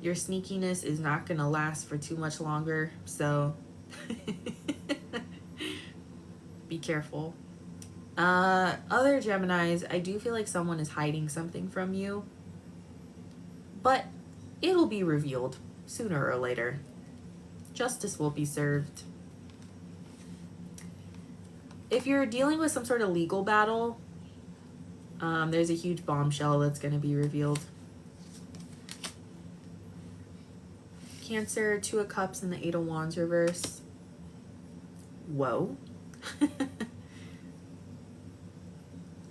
Your sneakiness is not gonna last for too much longer, so be careful. Other Geminis, I do feel like someone is hiding something from you, but it'll be revealed sooner or later. Justice will be served. If you're dealing with some sort of legal battle, there's a huge bombshell that's going to be revealed. Cancer, 2 of Cups and the 8 of Wands reverse. Whoa.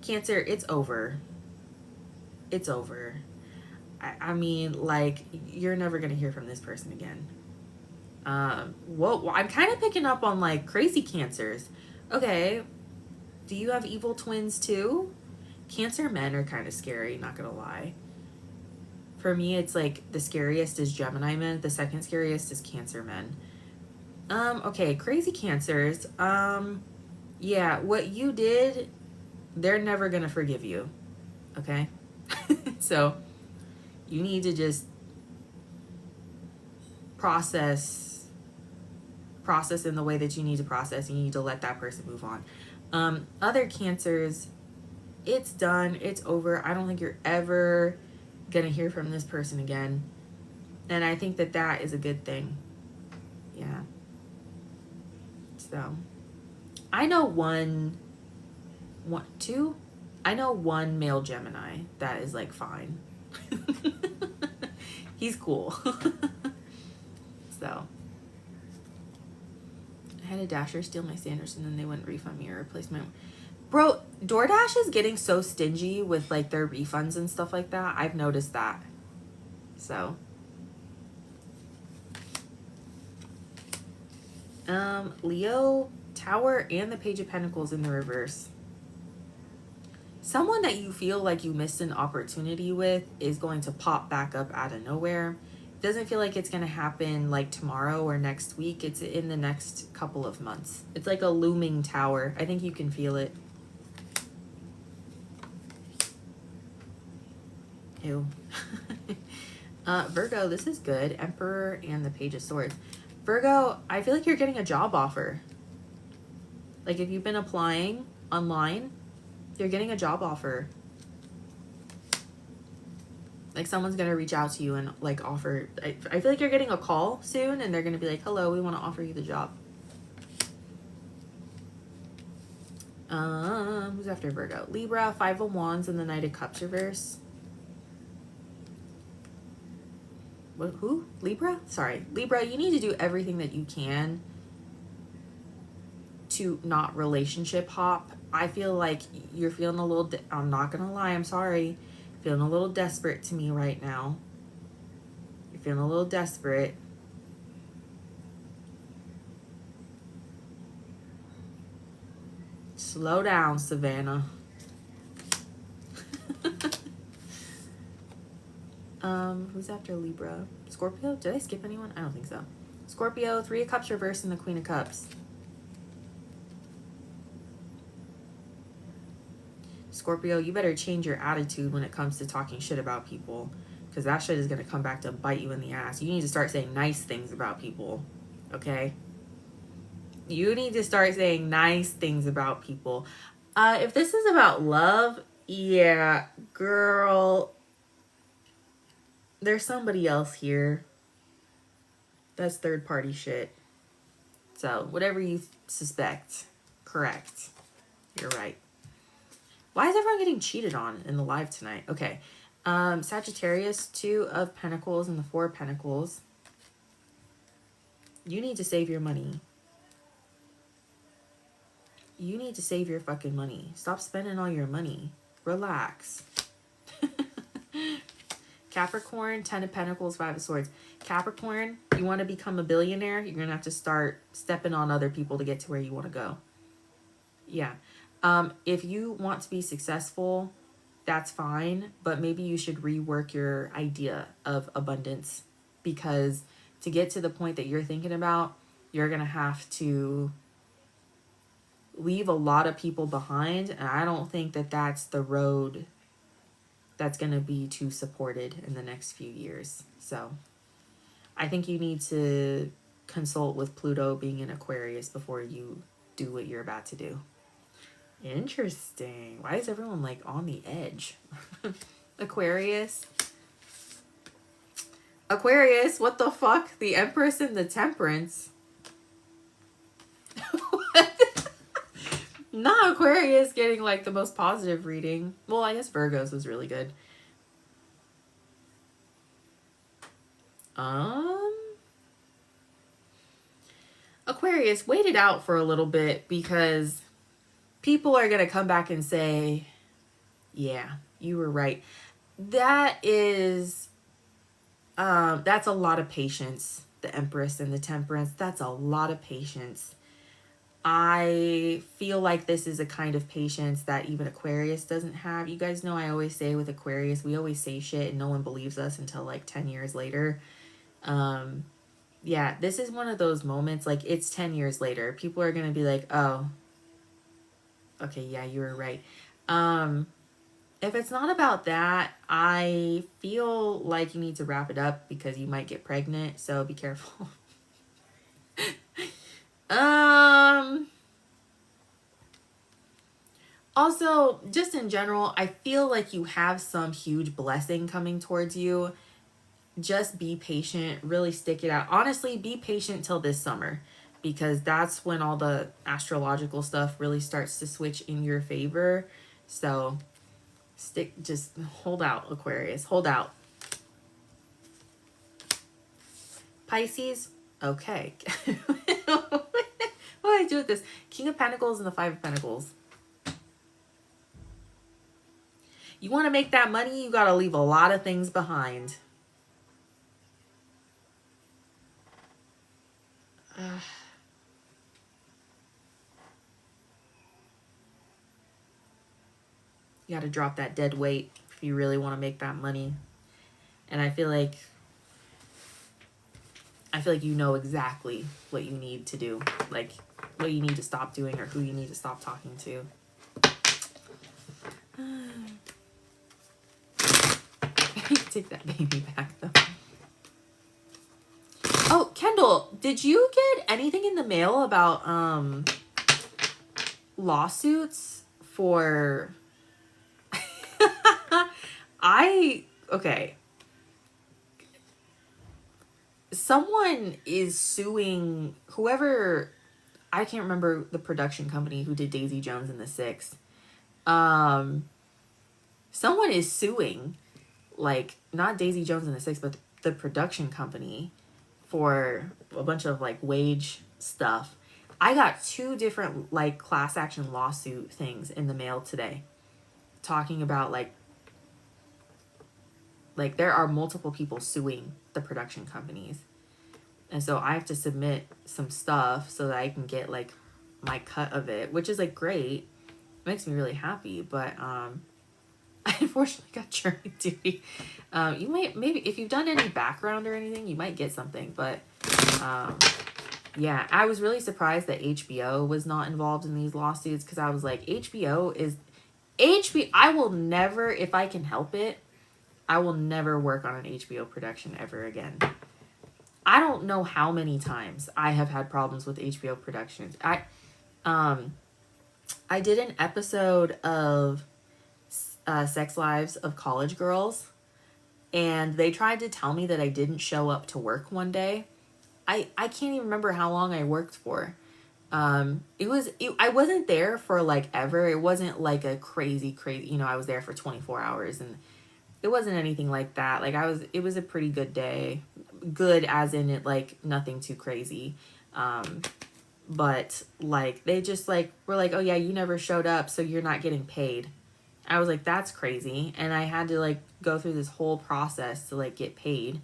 Cancer, it's over. It's over. I mean, like, you're never going to hear from this person again. Whoa, I'm kind of picking up on, like, crazy Cancers. Okay, do you have evil twins, too? Cancer men are kind of scary, not going to lie. For me, it's, like, the scariest is Gemini men. The second scariest is Cancer men. Okay, crazy Cancers. Yeah, what you did, they're never gonna forgive you. Okay? So you need to just process in the way that you need to process. You need to let that person move on. Other Cancers, it's done, it's over. I don't think you're ever gonna hear from this person again, and I think that that is a good thing. Yeah. So I know two. I know one male Gemini that is like fine. He's cool. So I had a Dasher steal my Sanders and then they wouldn't refund me or replace my. Bro, DoorDash is getting so stingy with like their refunds and stuff like that. I've noticed that. So Leo, Tower, and the Page of Pentacles in the reverse. Someone that you feel like you missed an opportunity with is going to pop back up out of nowhere. Doesn't feel like it's going to happen like tomorrow or next week. It's in the next couple of months. It's like a looming tower. I think you can feel it. Ew. Virgo, this is good. Emperor and the Page of Swords. Virgo, I feel like you're getting a job offer. Like if you've been applying online, you're getting a job offer. Like someone's going to reach out to you and like offer. I feel like you're getting a call soon and they're going to be like, hello, we want to offer you the job. Who's after Virgo? Libra, Five of Wands and the Knight of Cups reverse. What, who? Libra? Sorry. Libra, you need to do everything that you can to not relationship hop. I feel like you're feeling a little, I'm not going to lie, I'm sorry. Feeling a little desperate to me right now. You're feeling a little desperate. Slow down, Savannah. Who's after Libra? Scorpio? Did I skip anyone? I don't think so. Scorpio, Three of Cups reversed and the Queen of Cups. Scorpio, you better change your attitude when it comes to talking shit about people, because that shit is going to come back to bite you in the ass. You need to start saying nice things about people, okay? You need to start saying nice things about people. If this is about love, yeah, girl, there's somebody else here. That's third party shit. So whatever you suspect, correct. You're right. Why is everyone getting cheated on in the live tonight? Okay. Sagittarius, Two of Pentacles and the Four of Pentacles. You need to save your money. You need to save your fucking money. Stop spending all your money. Relax. Capricorn, Ten of Pentacles, Five of Swords. Capricorn, you want to become a billionaire? You're going to have to start stepping on other people to get to where you want to go. Yeah. If you want to be successful, that's fine, but maybe you should rework your idea of abundance, because to get to the point that you're thinking about, you're going to have to leave a lot of people behind, and I don't think that that's the road that's going to be too supported in the next few years. So I think you need to consult with Pluto being in Aquarius before you do what you're about to do. Interesting. Why is everyone like on the edge? Aquarius. Aquarius, what the fuck? The Empress and the Temperance. Not Aquarius getting like the most positive reading. Well, I guess Virgo's was really good. Aquarius, wait it out for a little bit, because people are going to come back and say, yeah, you were right. That is, that's a lot of patience. The Empress and the Temperance, that's a lot of patience. I feel like this is a kind of patience that even Aquarius doesn't have. You guys know I always say with Aquarius, we always say shit and no one believes us until like 10 years later. yeah, this is one of those moments, like, it's 10 years later. People are going to be like, oh, okay, yeah, you were right. If it's not about that, I feel like you need to wrap it up because you might get pregnant, so be careful. Also, just in general, I feel like you have some huge blessing coming towards you. Just be patient, really stick it out. Honestly, be patient till this summer because that's when all the astrological stuff really starts to switch in your favor. So just hold out, Aquarius, hold out. Pisces, okay. What do I do with this? King of Pentacles and the Five of Pentacles. You want to make that money, you got to leave a lot of things behind. You got to drop that dead weight if you really want to make that money. And I feel like you know exactly what you need to do. Like what you need to stop doing or who you need to stop talking to. Take that baby back though. Oh, Kendall, did you get anything in the mail about lawsuits for okay. Someone is suing whoever, I can't remember the production company who did Daisy Jones and the Six. Someone is suing, like, not Daisy Jones and the Six, but the production company for a bunch of, like, wage stuff. I got 2 different, like, class action lawsuit things in the mail today talking about, like there are multiple people suing the production companies. And so I have to submit some stuff so that I can get, like, my cut of it, which is, like, great. It makes me really happy, but I unfortunately got jury duty. You might, maybe, if you've done any background or anything, you might get something, but yeah, I was really surprised that HBO was not involved in these lawsuits because I was like, I will never, if I can help it, I will never work on an HBO production ever again. I don't know how many times I have had problems with HBO productions. I did an episode of Sex Lives of College Girls, and they tried to tell me that I didn't show up to work one day. I can't even remember how long I worked for. I wasn't there for, like, ever. It wasn't like a crazy, I was there for 24 hours, and it wasn't anything like that. Like, it was a pretty good day. Good as in it, like, nothing too crazy. But, like, they just, like, were like, oh yeah, you never showed up, so you're not getting paid. I was like, that's crazy. And I had to, like, go through this whole process to, like, get paid.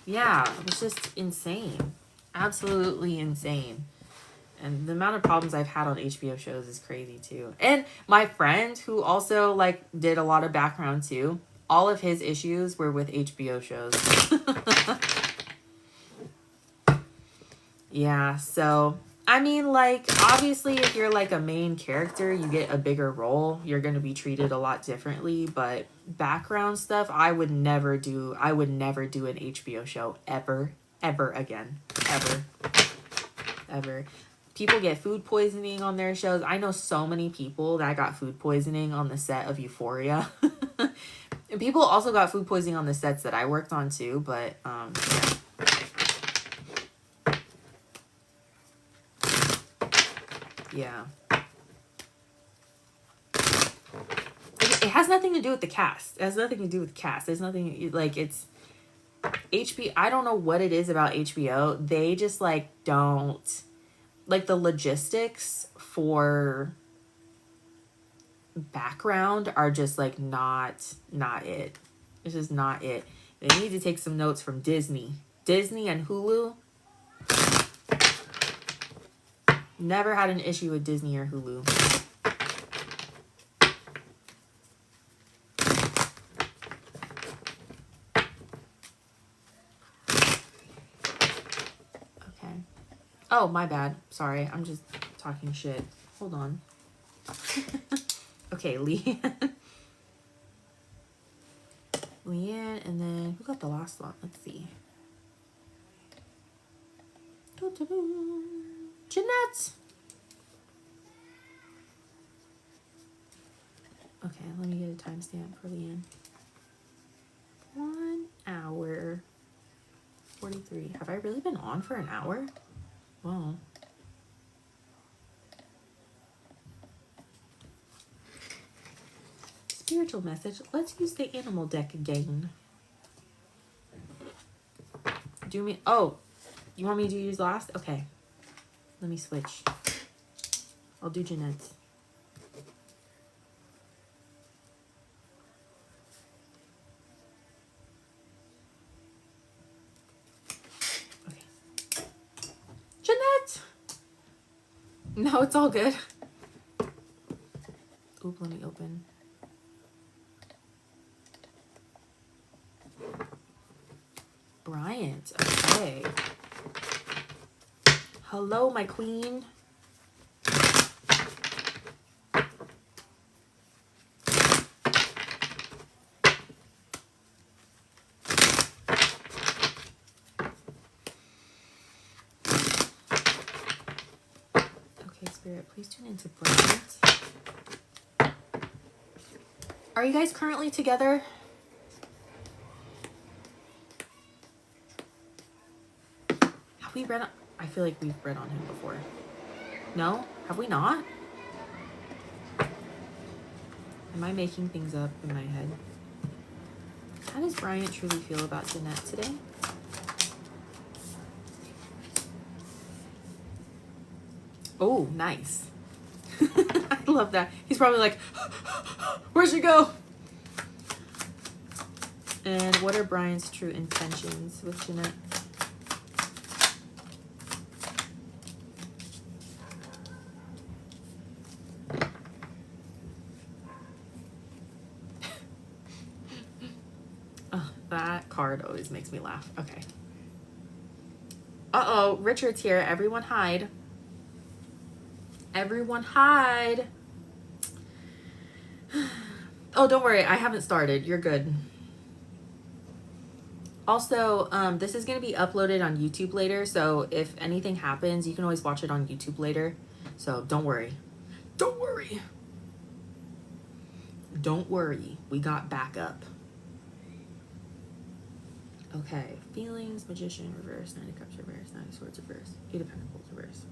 Yeah, it was just insane. Absolutely insane. And the amount of problems I've had on HBO shows is crazy too. And my friend who also, like, did a lot of background too, all of his issues were with HBO shows. Yeah, so, I mean, like, obviously if you're, like, a main character, you get a bigger role. You're going to be treated a lot differently, but background stuff, I would never do an HBO show ever again. Ever. People get food poisoning on their shows. I know so many people that got food poisoning on the set of Euphoria. And people also got food poisoning on the sets that I worked on too, but yeah. It has nothing to do with the cast. There's nothing, like, it's HBO. I don't know what it is about HBO. They just, like, don't, like, the logistics for background are just, like, not it. It's just not it. They need to take some notes from Disney and Hulu. Never had an issue with Disney or Hulu. Oh, my bad. Sorry, I'm just talking shit. Hold on. Okay, Leann. Leann, and then who got the last one? Let's see. Janette. Okay, let me get a timestamp for Leann. 1 hour 43. Have I really been on for an hour? Wow. Spiritual message. Let's use the animal deck again. Do me. Oh, you want me to use last? Okay. Let me switch. I'll do Janette's. Okay. Janette! No, it's all good. Oop, let me open. Bryant. Okay. Hello, my queen. Okay, Spirit, please tune into Bryant. Are you guys currently together? Have we read on... I feel like we've read on him before. No? Have we not? Am I making things up in my head? How does Bryant truly feel about Janette today? Oh, nice. I love that. He's probably like, where'd she go? And what are Bryant's true intentions with Janette? That card always makes me laugh. Okay. Uh-oh, Richard's here. Everyone hide. Everyone hide. Oh, don't worry. I haven't started. You're good. Also, this is going to be uploaded on YouTube later. So if anything happens, you can always watch it on YouTube later. So don't worry. Don't worry. Don't worry. We got backup. Okay, feelings, magician, reverse, 9 of cups, reverse, 9 of swords, reverse, 8 of pentacles, reverse.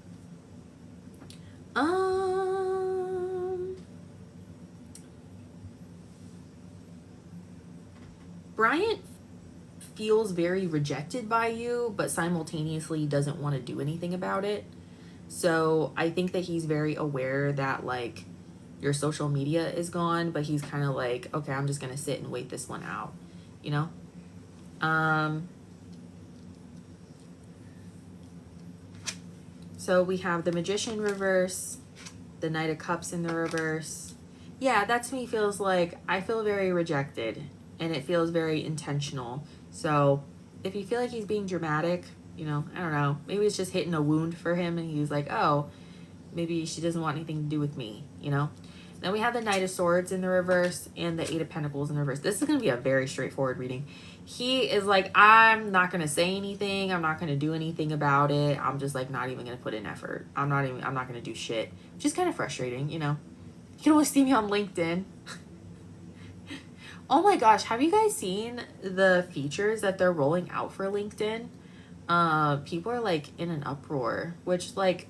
Bryant feels very rejected by you, but simultaneously doesn't want to do anything about it. So I think that he's very aware that like your social media is gone, but he's kind of like, okay, I'm just going to sit and wait this one out, you know? So we have the Magician reverse, the Knight of Cups in the reverse. Yeah, that to me feels like I feel very rejected, and it feels very intentional. So if you feel like he's being dramatic, you know, I don't know, maybe it's just hitting a wound for him and he's like, oh, maybe she doesn't want anything to do with me, you know? Then we have the Knight of Swords in the reverse and the 8 of Pentacles in the reverse. This is going to be a very straightforward reading. He is like, I'm not going to say anything. I'm not going to do anything about it. I'm just like not even going to put in effort. I'm not going to do shit. Which is kind of frustrating, you know. You can always see me on LinkedIn. Oh my gosh, have you guys seen the features that they're rolling out for LinkedIn? People are like in an uproar, which like,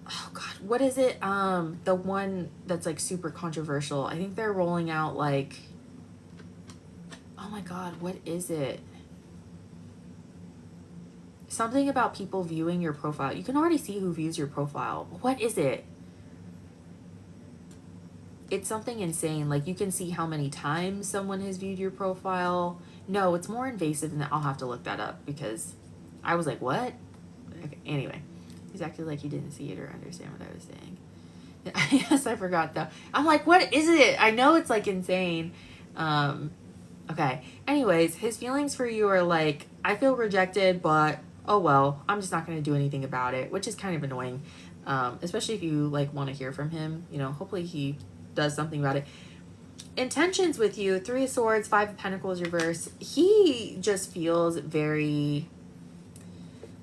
oh god, what is it? The one that's like super controversial. I think they're rolling out like, oh my god, what is it? Something about people viewing your profile. You can already see who views your profile. What is it? It's something insane. Like you can see how many times someone has viewed your profile. No, it's more invasive than that. I'll have to look that up because I was like, what? Okay, anyway, he's acting like he didn't see it or understand what I was saying. Yes, I forgot though. I'm like, what is it? I know it's like insane. Okay. Anyways, his feelings for you are like, I feel rejected, but oh, well, I'm just not going to do anything about it, which is kind of annoying. Especially if you like want to hear from him, you know, hopefully he does something about it. Intentions with you, 3 of Swords, 5 of Pentacles reverse. He just feels very,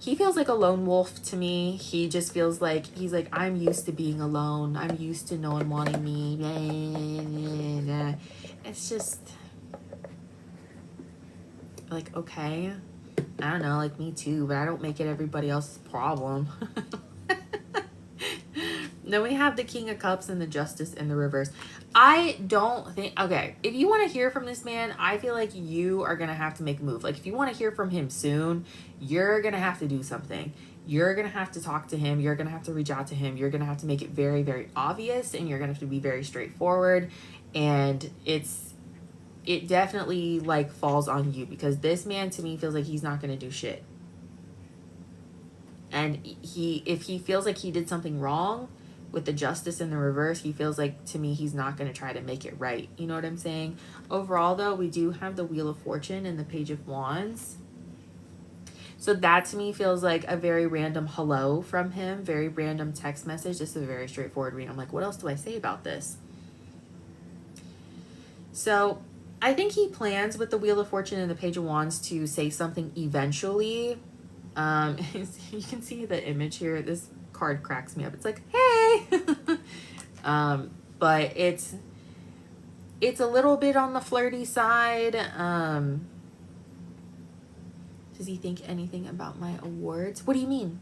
he feels like a lone wolf to me. He just feels like, he's like, I'm used to being alone. I'm used to no one wanting me. It's just like, okay, I don't know, like me too, but I don't make it everybody else's problem. Then we have the King of Cups and the Justice in the reverse. I don't think, okay, if you want to hear from this man, I feel like you are going to have to make a move. Like if you want to hear from him soon, you're going to have to do something. You're going to have to talk to him. You're going to have to reach out to him. You're going to have to make it very, very obvious, and you're going to have to be very straightforward. And it definitely like falls on you, because this man to me feels like he's not going to do shit. And if he feels like he did something wrong with the Justice in the reverse, he feels like, to me, he's not going to try to make it right. You know what I'm saying? Overall, though, we do have the Wheel of Fortune and the Page of Wands. So that, to me, feels like a very random hello from him. Very random text message. This is a very straightforward read. I'm like, what else do I say about this? So I think he plans with the Wheel of Fortune and the Page of Wands to say something eventually. You can see the image here. This card cracks me up. It's like, hey. But it's a little bit on the flirty side. Does he think anything about my awards? What do you mean?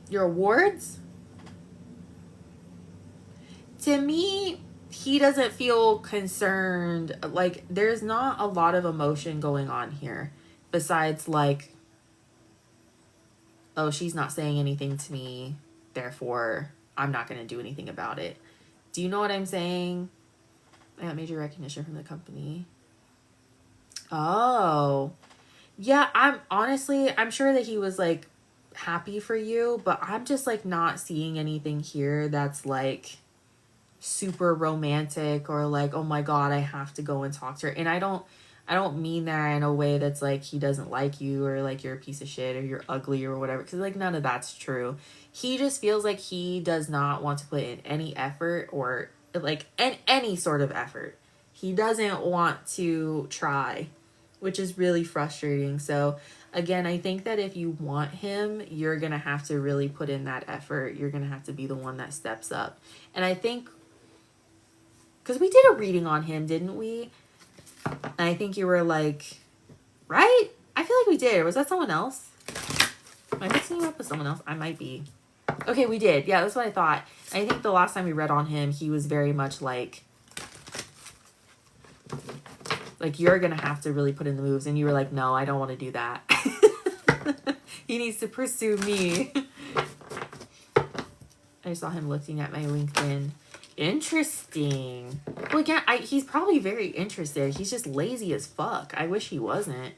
Your awards? To me, he doesn't feel concerned. Like, there's not a lot of emotion going on here. Besides, like, oh, she's not saying anything to me, therefore I'm not going to do anything about it. Do you know what I'm saying? I got major recognition from the company. Oh. Yeah, I'm sure that he was, like, happy for you, but I'm just, like, not seeing anything here that's, like, super romantic or, like, oh my God, I have to go and talk to her. And I don't mean that in a way that's like he doesn't like you or like you're a piece of shit or you're ugly or whatever, because like none of that's true. He just feels like he does not want to put in any effort or like any sort of effort. He doesn't want to try, which is really frustrating. So again, I think that if you want him, you're gonna have to really put in that effort. You're gonna have to be the one that steps up. And I think, because we did a reading on him, didn't we? And I think you were like, right? I feel like we did. Or was that someone else? Am I mixing you up with someone else? I might be. Okay, we did. Yeah, that's what I thought. I think the last time we read on him, he was very much like you're going to have to really put in the moves. And you were like, no, I don't want to do that. He needs to pursue me. I saw him looking at my LinkedIn. Interesting. Well, yeah, he's probably very interested. He's just lazy as fuck. I wish he wasn't.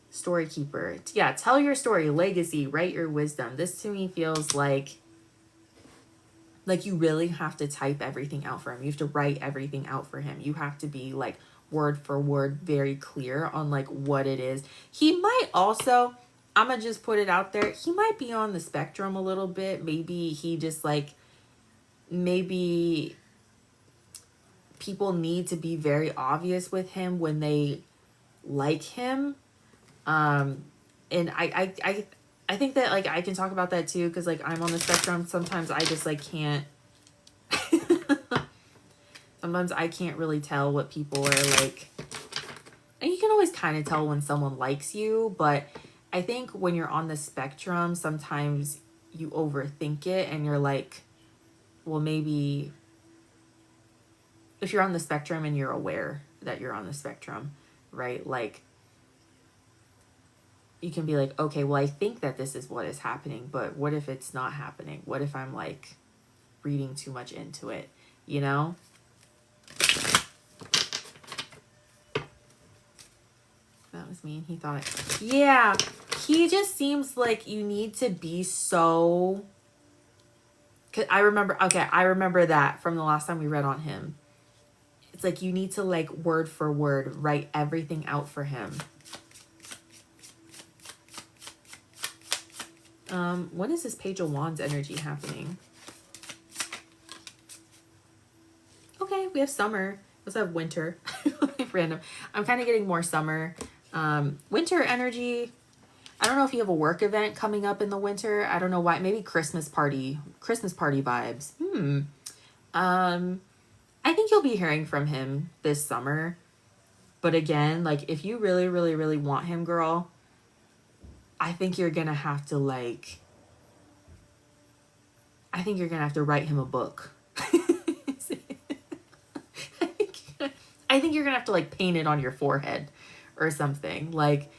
Story keeper. Yeah, tell your story. Legacy. Write your wisdom. This to me feels like you really have to type everything out for him. You have to write everything out for him. You have to be like word for word very clear on like what it is. He might also, I'm gonna just put it out there, he might be on the spectrum a little bit. Maybe he just like, maybe people need to be very obvious with him when they like him. And I think that like I can talk about that too, because like I'm on the spectrum. Sometimes I just like can't sometimes I can't really tell what people are like. And you can always kind of tell when someone likes you, but I think when you're on the spectrum, sometimes you overthink it and you're like, well, maybe if you're on the spectrum and you're aware that you're on the spectrum, right? Like, you can be like, okay, well, I think that this is what is happening, but what if it's not happening? What if I'm like reading too much into it, you know? That was me and he thought it. Yeah, he just seems like you need to be so... Cause I remember that from the last time we read on him. It's like you need to like word for word write everything out for him. When is this Page of Wands energy happening? Okay, we have summer. Let's have winter. Random. I'm kind of getting more summer. Winter energy. I don't know if you have a work event coming up in the winter. I don't know why. Maybe Christmas party vibes. I think you'll be hearing from him this summer. But again, like, if you really, really, really want him, girl, I think you're going to have to, like, write him a book. I think you're going to have to, like, paint it on your forehead or something. Like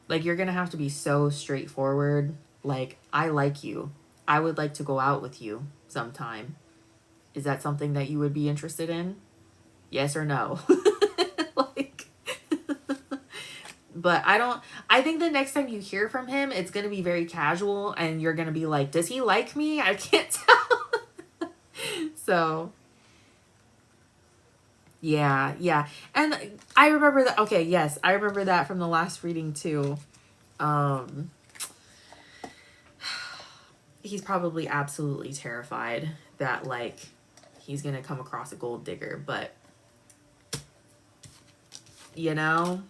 you're going to have to be so straightforward. Like, I like you. I would like to go out with you sometime. Is that something that you would be interested in? Yes or no? Like, but I think the next time you hear from him, it's going to be very casual and you're going to be like, does he like me? I can't tell. So, yeah. And I remember that. Okay, yes, I remember that from the last reading too. He's probably absolutely terrified that, like, he's going to come across a gold digger, but, you know,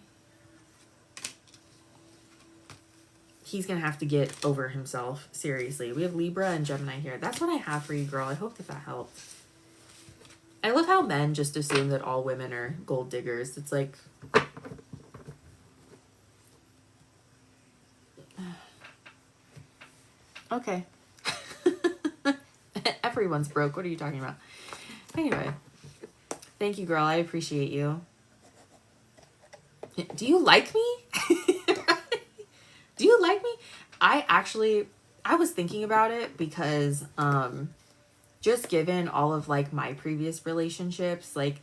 he's going to have to get over himself. Seriously. We have Libra and Gemini here. That's what I have for you, girl. I hope that helped. I love how men just assume that all women are gold diggers. It's like, okay. Everyone's broke. What are you talking about? Anyway, thank you, girl. I appreciate you. Do you like me? Do you like me? I was thinking about it because, just given all of, like, my previous relationships, like,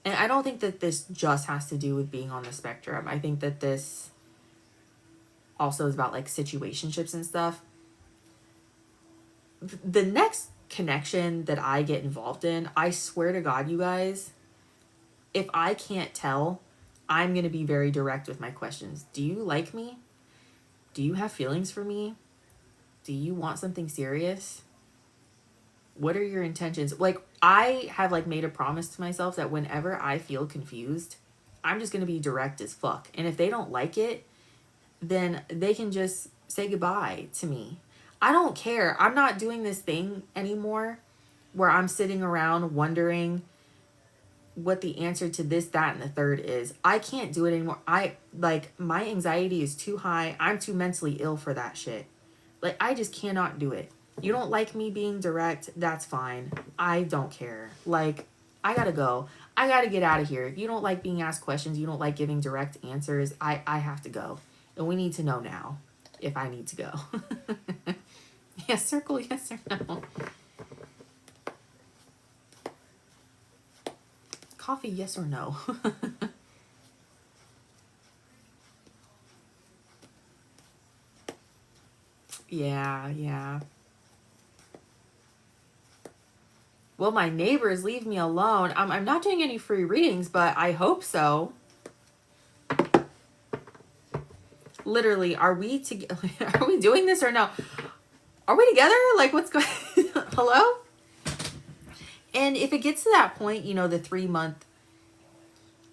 and I don't think that this just has to do with being on the spectrum. I think that this also is about, like, situationships and stuff. The next connection that I get involved in, I swear to God, you guys, if I can't tell, I'm going to be very direct with my questions. Do you like me? Do you have feelings for me? Do you want something serious? What are your intentions? Like, I have, like, made a promise to myself that whenever I feel confused, I'm just going to be direct as fuck. And if they don't like it, then they can just say goodbye to me. I don't care. I'm not doing this thing anymore where I'm sitting around wondering what the answer to this, that, and the third is. I can't do it anymore. My anxiety is too high. I'm too mentally ill for that shit. Like, I just cannot do it. You don't like me being direct, that's fine. I don't care. Like, I gotta go. I gotta get out of here. If you don't like being asked questions, you don't like giving direct answers, I have to go. And we need to know now if I need to go. Yes, circle, yes or no. Coffee, yes or no. Yeah. Well, my neighbors leave me alone. I'm not doing any free readings, but I hope so. Literally, are we doing this or no? Are we together? Like, what's going Hello? And if it gets to that point, you know, the 3-month,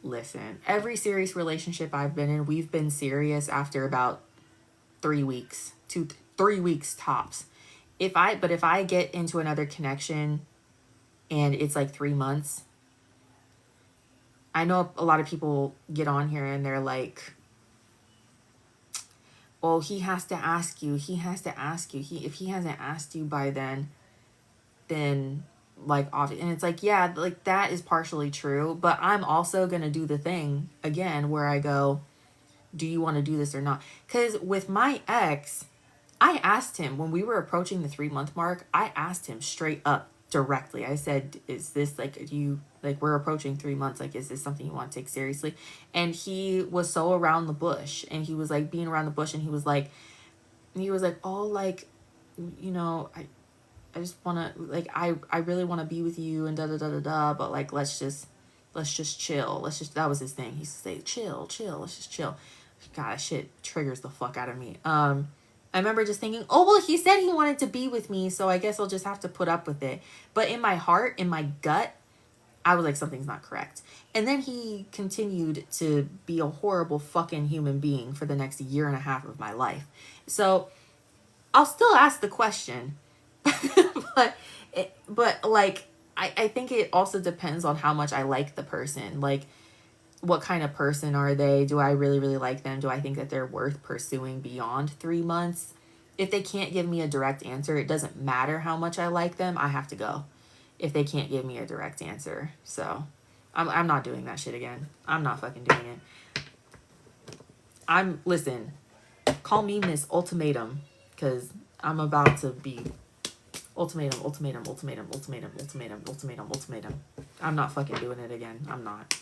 listen, every serious relationship I've been in, we've been serious after about 3 weeks, 3 weeks tops. If I get into another connection and it's like 3 months, I know a lot of people get on here and they're like, well, he has to ask you. If he hasn't asked you by then like, and it's like, yeah, like, that is partially true, but I'm also going to do the thing again where I go, do you want to do this or not? Because with my ex, I asked him when we were approaching the 3-month mark, I asked him straight up directly. I said, is this like, we're approaching 3 months. Like, is this something you want to take seriously? And he was so around the bush, and he was like being around the bush, and he was like, oh, like, you know, I just want to, like, I really want to be with you and da, but like, let's just chill. That was his thing. He used to say, chill, let's just chill. God, that shit triggers the fuck out of me. I remember just thinking, oh, well, he said he wanted to be with me, so I guess I'll just have to put up with it. But in my heart, in my gut, I was like, something's not correct. And then he continued to be a horrible fucking human being for the next year and a half of my life. So I'll still ask the question. but like, I think it also depends on how much I like the person. Like, what kind of person are they? Do I really, really like them? Do I think that they're worth pursuing beyond 3 months? If they can't give me a direct answer, it doesn't matter how much I like them. I have to go if they can't give me a direct answer. So I'm not doing that shit again. I'm not fucking doing it. Listen, call me Miss Ultimatum, because I'm about to be ultimatum. I'm not fucking doing it again. I'm not.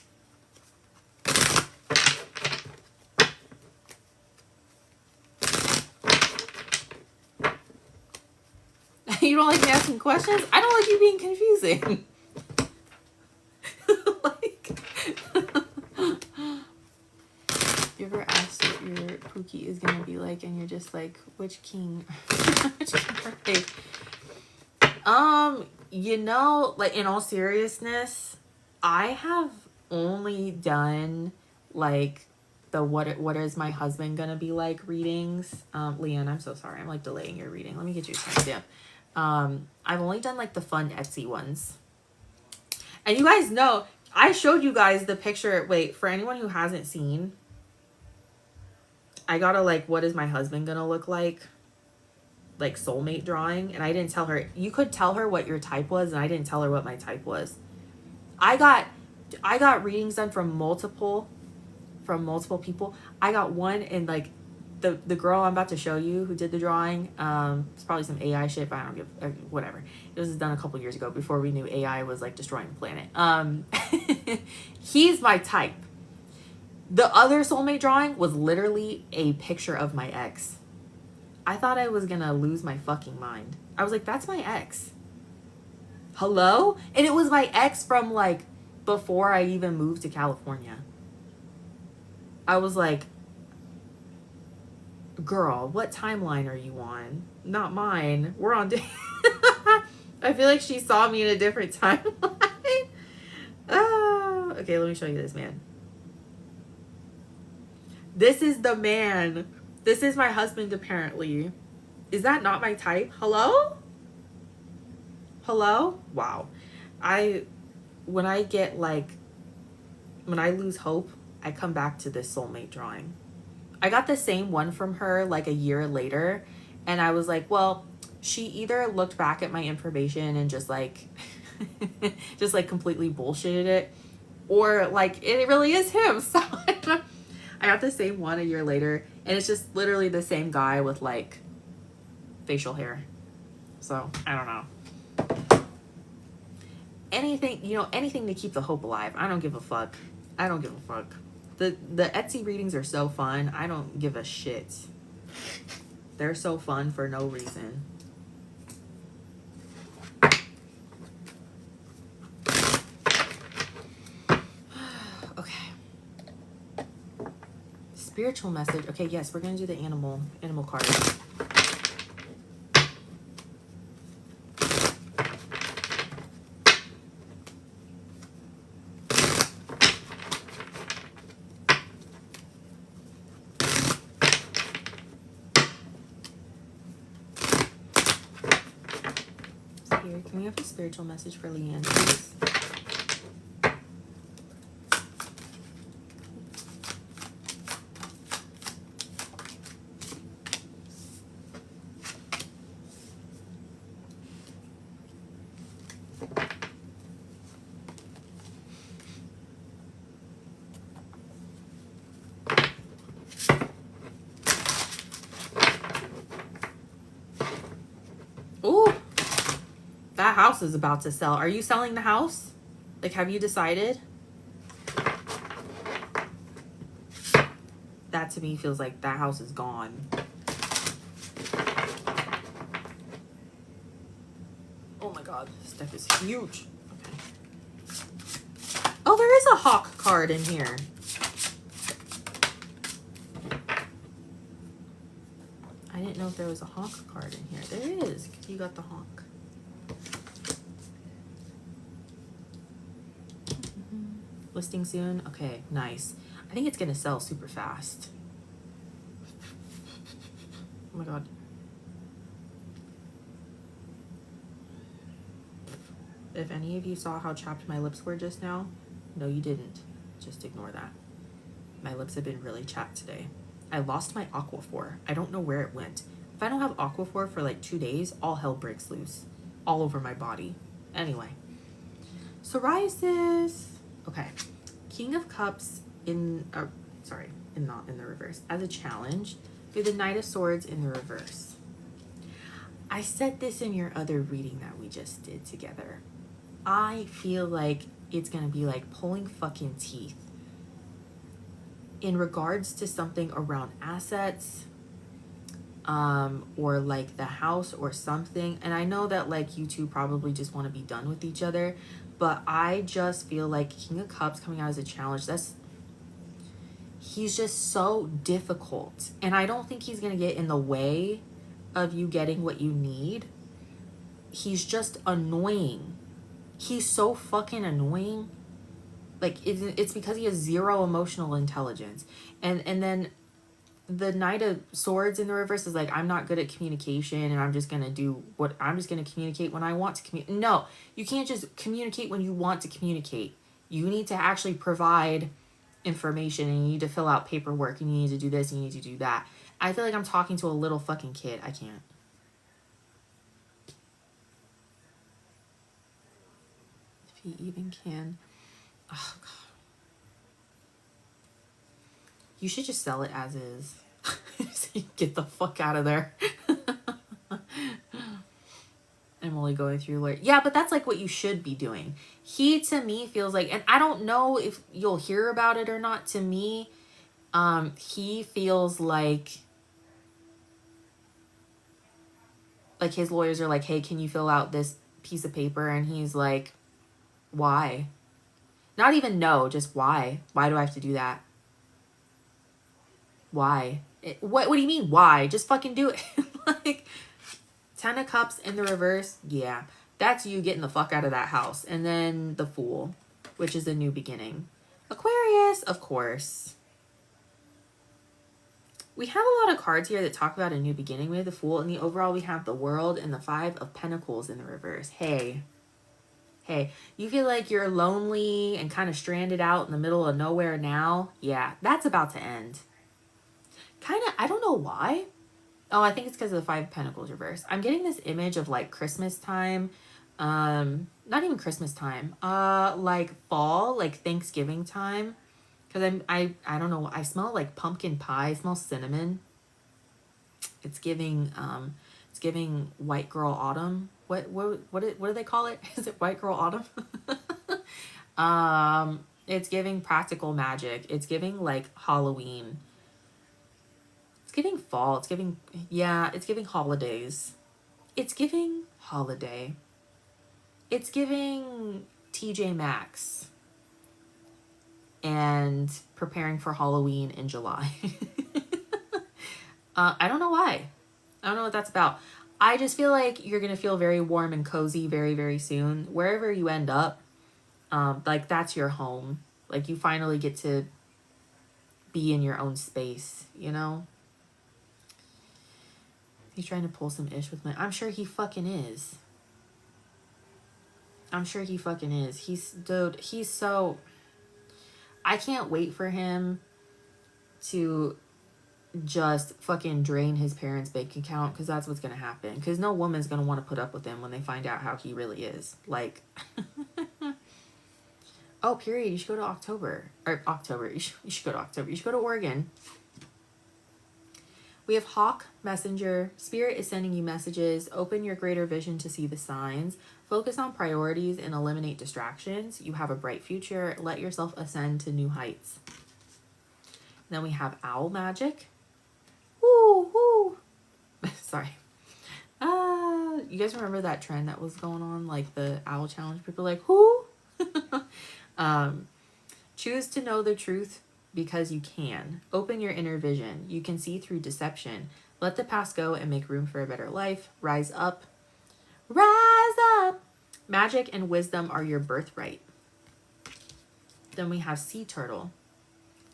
You don't like me asking questions? I don't like you being confusing. Like, you ever asked what your Pookie is gonna be like, and you're just like, which king? Which king are they? You know, like, in all seriousness, I have only done like the what is my husband gonna be like readings. Leann, I'm so sorry. I'm like delaying your reading. Let me get you a timestamp. I've only done like the fun Etsy ones. And you guys know, I showed you guys the picture. Wait, for anyone who hasn't seen, I got a like, what is my husband gonna look like soulmate drawing. And I didn't tell her. You could tell her what your type was, and I didn't tell her what my type was. I got readings done from multiple people. I got one, and like the girl I'm about to show you who did the drawing, it's probably some AI shit, but I don't give whatever. It was done a couple years ago before we knew AI was like destroying the planet. He's my type. The other soulmate drawing was literally a picture of my ex. I thought I was gonna lose my fucking mind. I was like, that's my ex. Hello? And it was my ex from like before I even moved to California. I was like, girl, what timeline are you on? Not mine. We're on I feel like she saw me in a different timeline. Oh, okay, let me show you this man. This is the man. This is my husband, apparently. Is that not my type? Hello? Hello? Wow. When I lose hope, I come back to this soulmate drawing. I got the same one from her like a year later, and I was like, well, she either looked back at my information and just like just like completely bullshitted it, or like it really is him. So I got the same one a year later, and it's just literally the same guy with like facial hair. So I don't know. Anything, you know, anything to keep the hope alive. I don't give a fuck. I don't give a fuck. The Etsy readings are so fun. I don't give a shit. They're so fun for no reason. Okay. Spiritual message. Okay, yes, we're gonna do the animal card. Can we have a spiritual message for Leann, please? Ooh. That house is about to sell. Are you selling the house? Like, have you decided? That to me feels like that house is gone. Oh my god, this stuff is huge. Okay. Oh, there is a hawk card in here. didn't know if there was a honk card in here. There is. You got the honk. Listing soon. Okay, nice. I think it's gonna sell super fast. Oh my god. If any of you saw how chapped my lips were just now, no, you didn't. Just ignore that. My lips have been really chapped today. I lost my Aquaphor. I don't know where it went. If I don't have Aquaphor for like 2 days, all hell breaks loose. All over my body. Anyway. Psoriasis. Okay. King of Cups not in the reverse. As a challenge, do the Knight of Swords in the reverse. I said this in your other reading that we just did together. I feel like it's gonna be like pulling fucking teeth in regards to something around assets, or like the house or something. And I know that like you two probably just want to be done with each other, but I just feel like King of Cups coming out as a challenge, he's just so difficult. And I don't think he's gonna get in the way of you getting what you need. He's just annoying. He's so fucking annoying. Like it's because he has zero emotional intelligence. And then the Knight of Swords in the reverse is like, I'm not good at communication and I'm just gonna communicate when I want to communicate. No, you can't just communicate when you want to communicate. You need to actually provide information, and you need to fill out paperwork, and you need to do this, and you need to do that. I feel like I'm talking to a little fucking kid. I can't. If he even can. Oh, God. You should just sell it as is. So you get the fuck out of there. I'm only going through like, yeah, but that's like what you should be doing. He, to me, feels like, and I don't know if you'll hear about it or not. To me, he feels like his lawyers are like, hey, can you fill out this piece of paper? And he's like, why? Not even no, just why? Why do I have to do that? Why? What do you mean, why? Just fucking do it. Like, 10 of Cups in the reverse, yeah. That's you getting the fuck out of that house. And then the Fool, which is a new beginning. Aquarius, of course. We have a lot of cards here that talk about a new beginning. We have the Fool. In the overall, we have the World and the 5 of Pentacles in the reverse. Hey, you feel like you're lonely and kind of stranded out in the middle of nowhere now? Yeah, that's about to end. Kind of, I don't know why. Oh, I think it's because of the 5 of Pentacles reverse. I'm getting this image of like Christmas time. Not even Christmas time. Like fall, like Thanksgiving time. Because I don't know. I smell like pumpkin pie. I smell cinnamon. It's giving white girl autumn. What do they call it? Is it white girl autumn? It's giving practical magic. It's giving like Halloween. It's giving fall. It's giving holidays. It's giving holiday. It's giving TJ Maxx and preparing for Halloween in July. I don't know why. I don't know what that's about. I just feel like you're going to feel very warm and cozy very, very soon. Wherever you end up, like that's your home. Like you finally get to be in your own space, you know? He's trying to pull some ish with me. I'm sure he fucking is. He's so... I can't wait for him to just fucking drain his parents' bank account, because that's what's going to happen. Because no woman's going to want to put up with him when they find out how he really is. Like... Oh, period. You should go to October. You should go to October. You should go to Oregon. We have Hawk, Messenger. Spirit is sending you messages. Open your greater vision to see the signs. Focus on priorities and eliminate distractions. You have a bright future. Let yourself ascend to new heights. Then we have Owl Magic. Woo, woo. Sorry. You guys remember that trend that was going on? Like the owl challenge? People are like, who? Choose to know the truth because you can. Open your inner vision. You can see through deception. Let the past go and make room for a better life. Rise up. Rise up. Magic and wisdom are your birthright. Then we have sea turtle.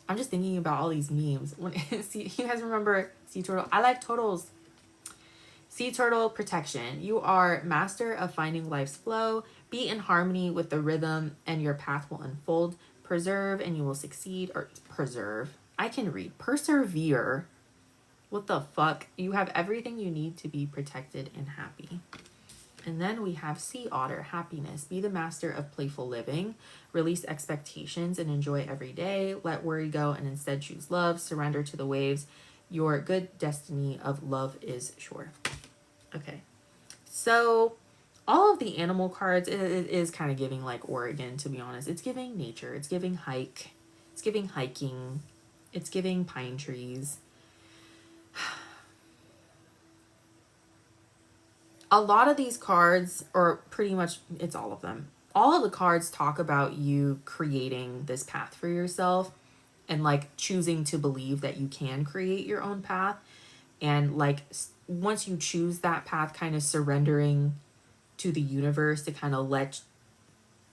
I'm just thinking about all these memes. You guys remember sea turtle? I like turtles. Sea turtle protection. You are master of finding life's flow. Be in harmony with the rhythm and your path will unfold. Preserve and you will succeed. Or preserve. I can read. Persevere. What the fuck? You have everything you need to be protected and happy. And then we have sea otter, happiness. Be the master of playful living. Release expectations and enjoy every day. Let worry go and instead choose love. Surrender to the waves. Your good destiny of love is sure. Okay. So all of the animal cards, it is kind of giving like Oregon, to be honest. It's giving nature. It's giving hike. It's giving hiking. It's giving pine trees. A lot of these cards, or pretty much it's all of them, all of the cards talk about you creating this path for yourself and like choosing to believe that you can create your own path. And like once you choose that path, kind of surrendering to the universe to kind of let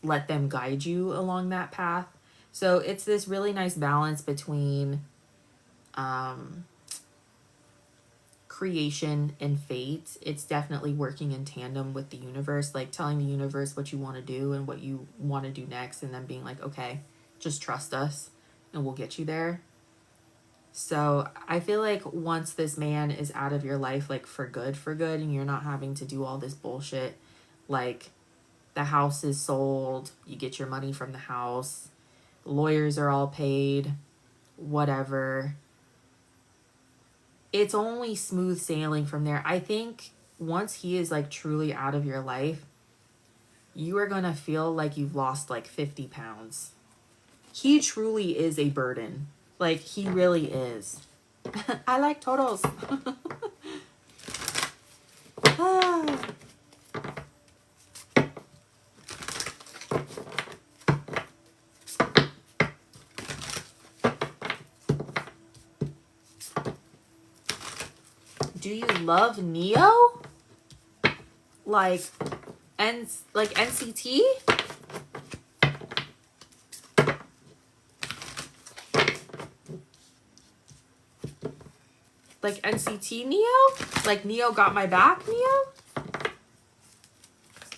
them guide you along that path. So it's this really nice balance between creation and fate. It's definitely working in tandem with the universe, like telling the universe what you want to do and what you want to do next, and then being like, okay, just trust us and we'll get you there. So I feel like once this man is out of your life, like for good, and you're not having to do all this bullshit, like the house is sold, you get your money from the house, lawyers are all paid, whatever, it's only smooth sailing from there. I think once he is like truly out of your life, you are going to feel like you've lost like 50 pounds. He truly is a burden. Like he really is. I like turtles. Do you love Neo? Like NCT? Like NCT Neo? Like Neo got my back Neo?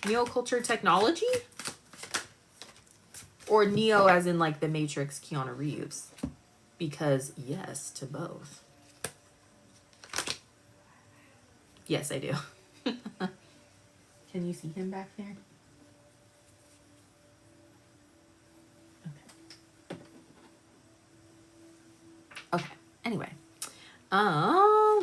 Neo culture technology? Or Neo as in like the Matrix Keanu Reeves? Because yes to both. Yes, I do. Can you see him back there? Okay. Anyway.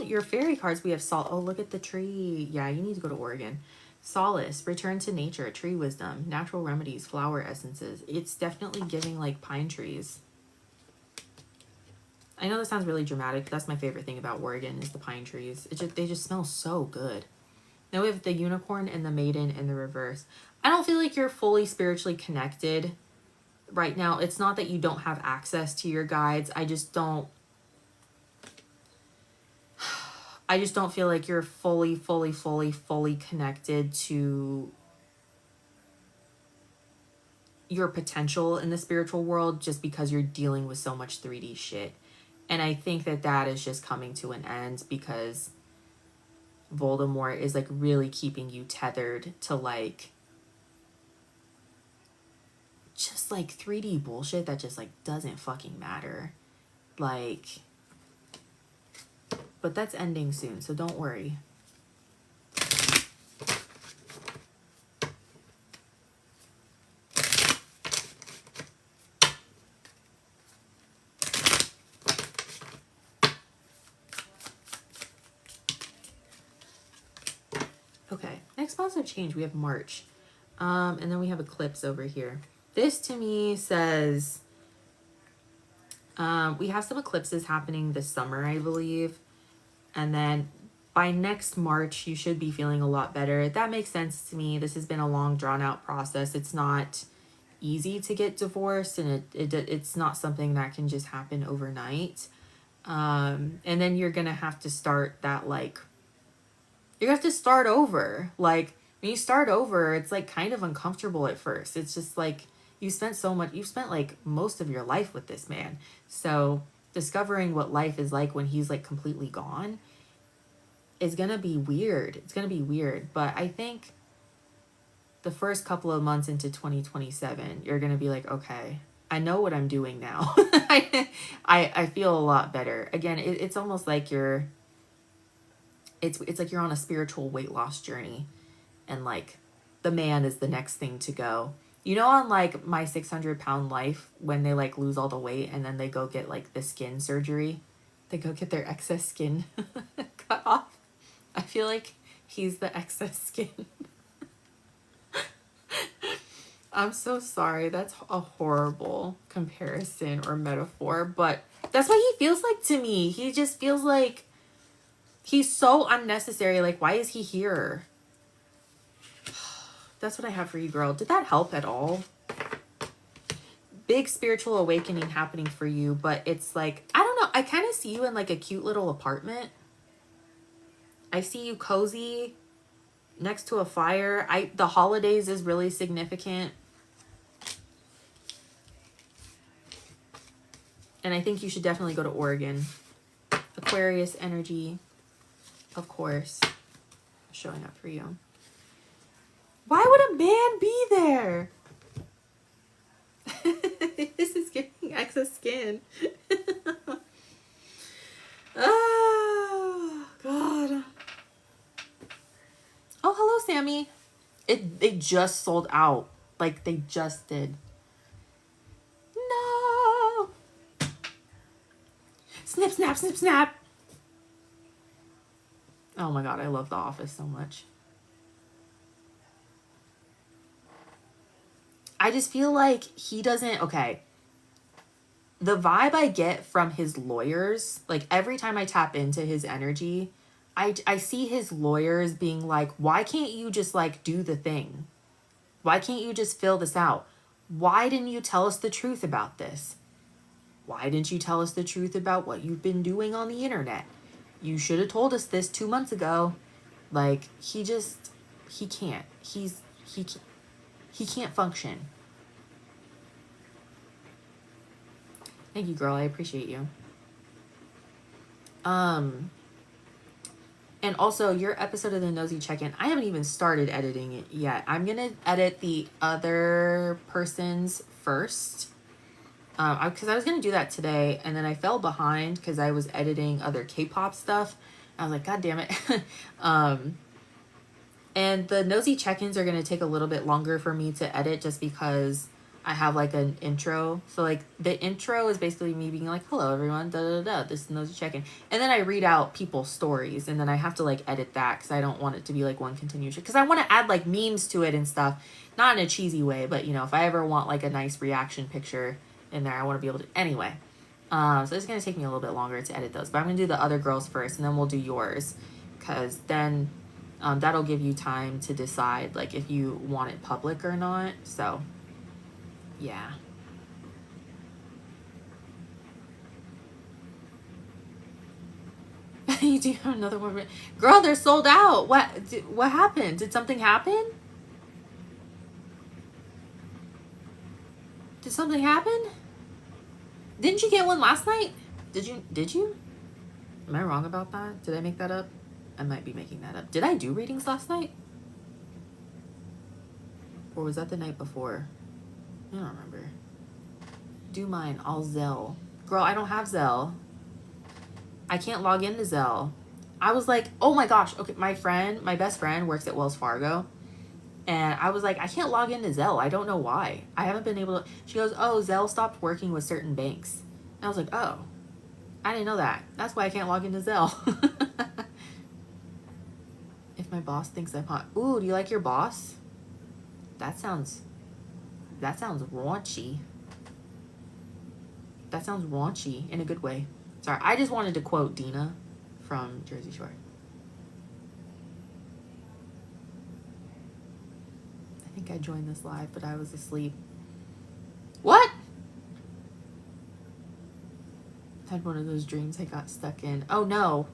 Your fairy cards, we have Oh, look at the tree. Yeah, you need to go to Oregon. Solace, return to nature, tree wisdom, natural remedies, flower essences. It's definitely giving like pine trees. I know this sounds really dramatic, but that's my favorite thing about Oregon is the pine trees. They just smell so good. Now we have the unicorn and the maiden in the reverse. I don't feel like you're fully spiritually connected right now. It's not that you don't have access to your guides. I just don't feel like you're fully connected to your potential in the spiritual world just because you're dealing with so much 3D shit. And I think that is just coming to an end because Voldemort is like really keeping you tethered to like just like 3D bullshit that just like doesn't fucking matter. Like, but that's ending soon, so don't worry. Okay, next positive change, we have March. And then we have eclipse over here. This to me says we have some eclipses happening this summer, I believe. And then by next March, you should be feeling a lot better. That makes sense to me. This has been a long, drawn-out process. It's not easy to get divorced, and it's not something that can just happen overnight. And then you're gonna have to start that, like, you have to start over. Like, when you start over, it's like kind of uncomfortable at first. It's just like you've spent like most of your life with this man. So discovering what life is like when he's like completely gone is gonna be weird. It's gonna be weird. But I think the first couple of months into 2027, you're gonna be like, okay, I know what I'm doing now. I feel a lot better. Again, it's almost like it's like you're on a spiritual weight loss journey, and like the man is the next thing to go. You know, on like My 600-Pound Life, when they like lose all the weight and then they go get like the skin surgery, they go get their excess skin cut off. I feel like he's the excess skin. I'm so sorry. That's a horrible comparison or metaphor, but that's what he feels like to me. He just feels like he's so unnecessary. Like, why is he here? That's what I have for you, girl. Did that help at all? Big spiritual awakening happening for you, but it's like, I don't know. I kind of see you in like a cute little apartment. I see you cozy next to a fire. The holidays is really significant. And I think you should definitely go to Oregon. Aquarius energy, of course, showing up for you. Why would a man be there? This is getting excess skin. Oh, God. Oh, hello, Sammy. They just sold out. Like, they just did. No. Snip, snap, snip, snap. Oh my God, I love The Office so much. I just feel like he doesn't, okay. The vibe I get from his lawyers, like every time I tap into his energy, I see his lawyers being like, why can't you just like do the thing? Why can't you just fill this out? Why didn't you tell us the truth about this? Why didn't you tell us the truth about what you've been doing on the internet? You should have told us this 2 months ago. Like, he can't. He can't function. Thank you, girl. I appreciate you. And also, your episode of the Nosy Check-In, I haven't even started editing it yet. I'm going to edit the other person's first. Because I was going to do that today, and then I fell behind because I was editing other K-pop stuff. I was like, God damn it. And the Nosy Check-Ins are going to take a little bit longer for me to edit just because I have like an intro. So like the intro is basically me being like, hello everyone, this is Nosy Check-In. And then I read out people's stories, and then I have to like edit that because I don't want it to be like one continuous. Because I want to add like memes to it and stuff. Not in a cheesy way, but you know, if I ever want like a nice reaction picture in there, I want to be able to. Anyway, so it's going to take me a little bit longer to edit those. But I'm going to do the other girls first, and then we'll do yours. Because then that'll give you time to decide like if you want it public or not. So yeah. You do have another one. Girl, they're sold out. What happened? Did something happen? Did something happen? Didn't you get one last night? Did you? Am I wrong about that? Did I make that up? I might be making that up. Did I do readings last night? Or was that the night before? I don't remember. Do mine. I'll Zelle. Girl, I don't have Zelle. I can't log into Zelle. I was like, oh my gosh. Okay, my best friend works at Wells Fargo. And I was like, I can't log into Zelle. I don't know why. I haven't been able to. She goes, oh, Zelle stopped working with certain banks. And I was like, oh, I didn't know that. That's why I can't log into Zelle. If my boss thinks I'm hot. Ooh, do you like your boss? That sounds raunchy. That sounds raunchy in a good way. Sorry, I just wanted to quote Dina from Jersey Shore. I think I joined this live, but I was asleep. What? Had one of those dreams I got stuck in. Oh no.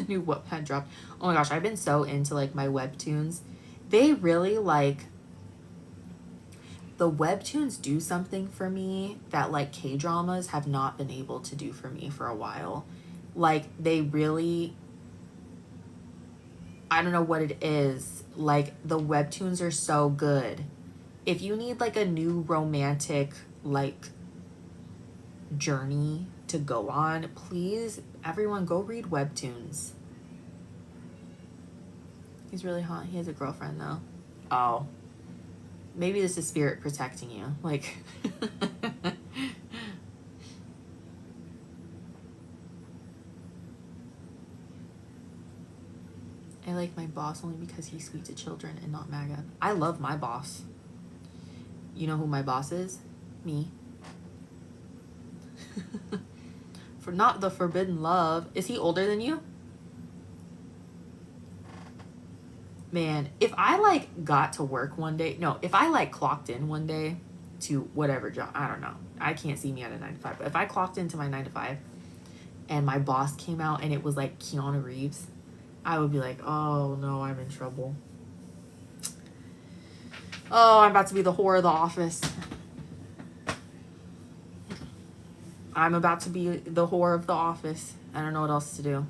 New Wattpad dropped. Oh my gosh, I've been so into like my webtoons. They really like, the webtoons do something for me that like K-dramas have not been able to do for me for a while. Like they really, I don't know what it is. Like the webtoons are so good. If you need like a new romantic like journey to go on, please everyone go read webtoons. He's really hot. He has a girlfriend though. Oh. Maybe this is spirit protecting you. Like I like my boss only because he's sweet to children and not MAGA. I love my boss. You know who my boss is? Me. For not the forbidden love. Is he older than you? Man, if I like got to work one day, no, if I like clocked in one day to whatever job, I don't know. I can't see me at a 9 to 5, but if I clocked into my 9 to 5 and my boss came out and it was like Keanu Reeves, I would be like, oh no, I'm in trouble. Oh, I'm about to be the whore of the office. I'm about to be the whore of the office. I don't know what else to do.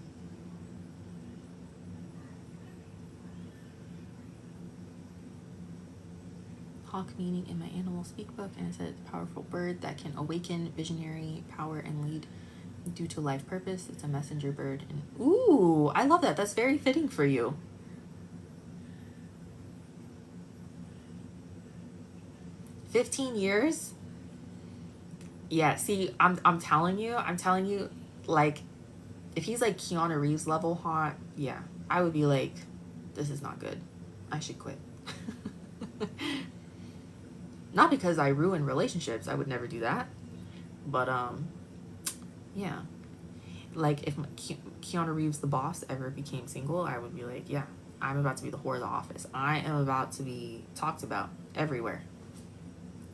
Hawk meaning in my animal speak book, and it said it's a powerful bird that can awaken visionary power and lead due to life purpose. It's a messenger bird. And ooh, I love that. That's very fitting for you. $15 years? Yeah, see, I'm telling you, like, if he's like Keanu Reeves level hot, yeah, I would be like, this is not good. I should quit. Not because I ruin relationships. I would never do that. But, yeah. Like, if Keanu Reeves, the boss, ever became single, I would be like, yeah, I'm about to be the whore of the office. I am about to be talked about everywhere.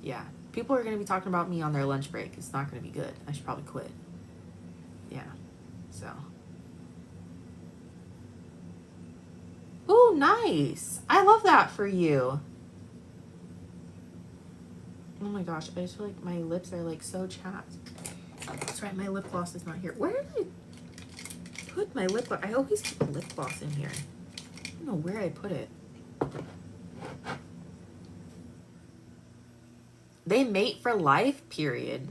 Yeah. People are going to be talking about me on their lunch break. It's not going to be good. I should probably quit. Yeah. So. Ooh, nice. I love that for you. Oh my gosh, I just feel like my lips are like so chapped. That's right, my lip gloss is not here. Where did I put my lip gloss? I always keep a lip gloss in here. I don't know where I put it. They mate for life, period.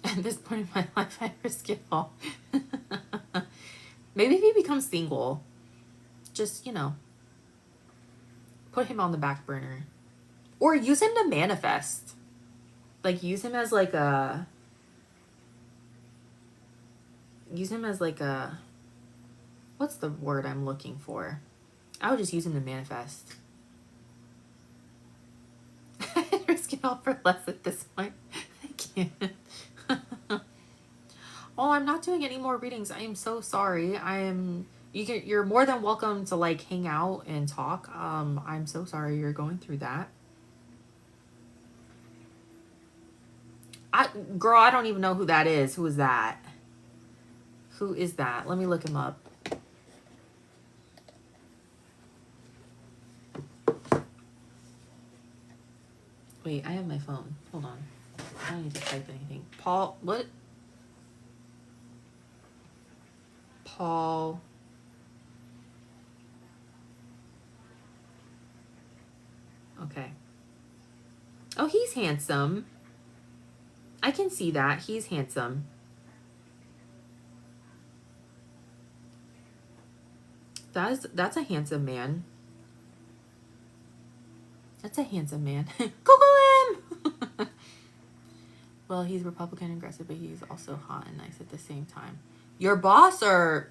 At this point in my life, I risk it all. Maybe if he becomes single, just, you know, put him on the back burner. Or use him to manifest. Like, use him as like a... What's the word I'm looking for? I would just use him to manifest. Risk it all for less at this point. I can't. Oh, I'm not doing any more readings. I am so sorry. You're more than welcome to like hang out and talk. I'm so sorry you're going through that. Girl, I don't even know who that is. Who is that? Who is that? Let me look him up. Wait, I have my phone. Hold on. I don't need to type anything. Paul, what? Paul. Okay. Oh, he's handsome. I can see that. He's handsome. That's a handsome man. That's a handsome man. Google him! Well, he's Republican and aggressive, but he's also hot and nice at the same time. Your boss or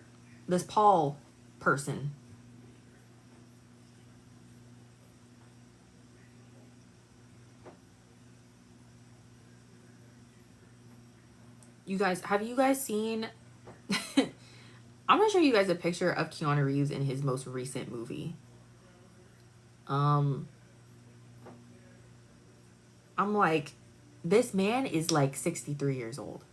this Paul person? You guys, have you guys seen... I'm gonna show you guys a picture of Keanu Reeves in his most recent movie. I'm like, this man is like 63 years old.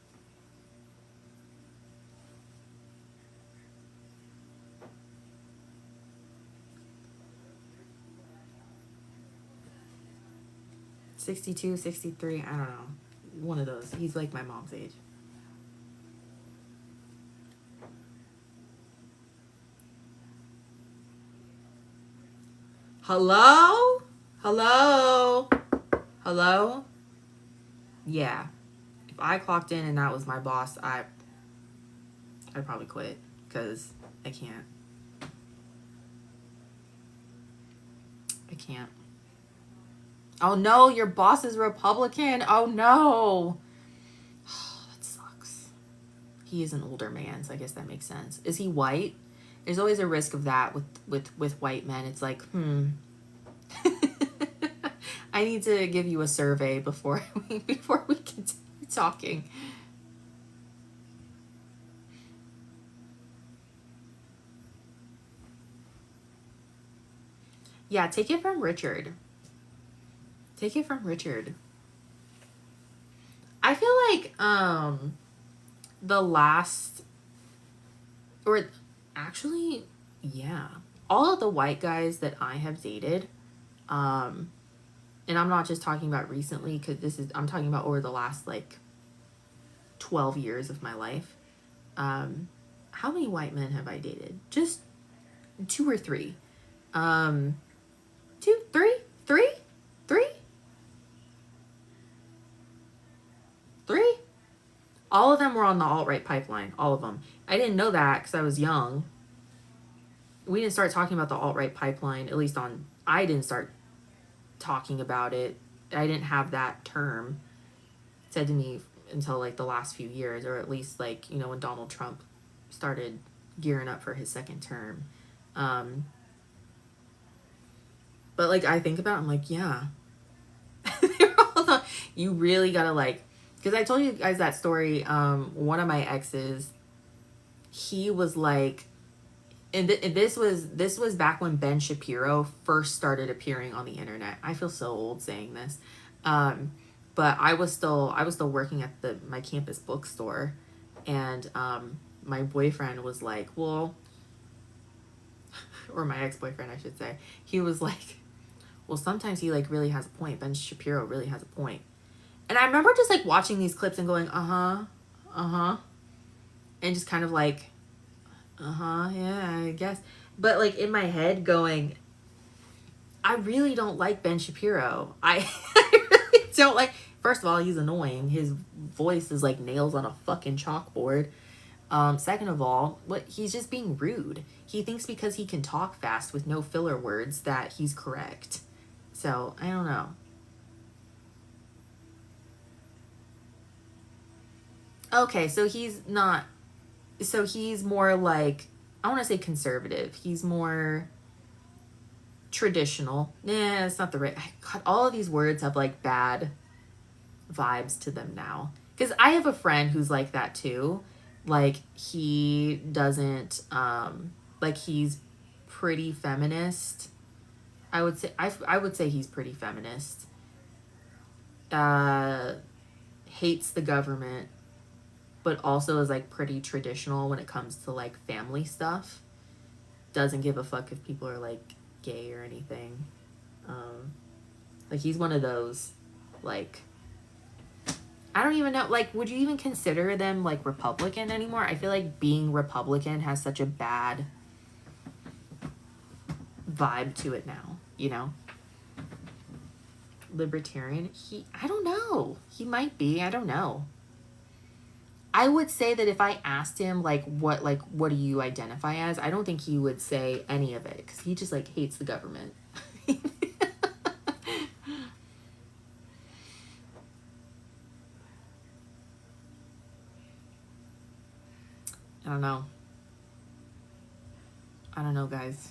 '62, '63, I don't know. One of those. He's like my mom's age. Hello? Hello? Hello? Yeah. If I clocked in and that was my boss, I'd probably quit because I can't. I can't. Oh no, your boss is Republican. Oh no. Oh, that sucks. He is an older man, so I guess that makes sense. Is he white? There's always a risk of that with white men. It's like, I need to give you a survey before we continue talking. Yeah, take it from Richard. Take it from Richard. I feel like the last, or actually, yeah, all of the white guys that I have dated, and I'm not just talking about recently, because I'm talking about over the last like 12 years of my life. How many white men have I dated? Just 2 or 3. 2, 3, 3. All of them were on the alt-right pipeline. All of them. I didn't know that because I was young. We didn't start talking about the alt-right pipeline, at least I didn't start talking about it. I didn't have that term said to me until like the last few years, or at least like, you know, when Donald Trump started gearing up for his second term. But like, I think about it, I'm like, yeah. You really gotta like, because I told you guys that story. One of my exes, he was like, and this was back when Ben Shapiro first started appearing on the internet. I feel so old saying this, but I was still working at my campus bookstore, and my boyfriend was like, well, or my ex-boyfriend, I should say, he was like, well, sometimes he like really has a point. Ben Shapiro really has a point. And I remember just like watching these clips and going, and just kind of like, yeah, I guess. But like in my head going, I really don't like Ben Shapiro. I really don't like, first of all, he's annoying. His voice is like nails on a fucking chalkboard. Second of all, he's just being rude. He thinks because he can talk fast with no filler words that he's correct. So, I don't know. Okay, so he's not, so he's more like, I want to say conservative. He's more traditional. Nah, it's not the right, God, all of these words have like bad vibes to them now. Because I have a friend who's like that too. Like he doesn't, like he's pretty feminist. I would say he's pretty feminist. Hates the government, but also is like pretty traditional when it comes to like family stuff. Doesn't give a fuck if people are like gay or anything. Like he's one of those, like, I don't even know, like, would you even consider them like Republican anymore? I feel like being Republican has such a bad vibe to it now, you know? Libertarian, I don't know. He might be, I don't know. I would say that if I asked him, like, what do you identify as? I don't think he would say any of it, because he just, like, hates the government. I don't know. I don't know, guys.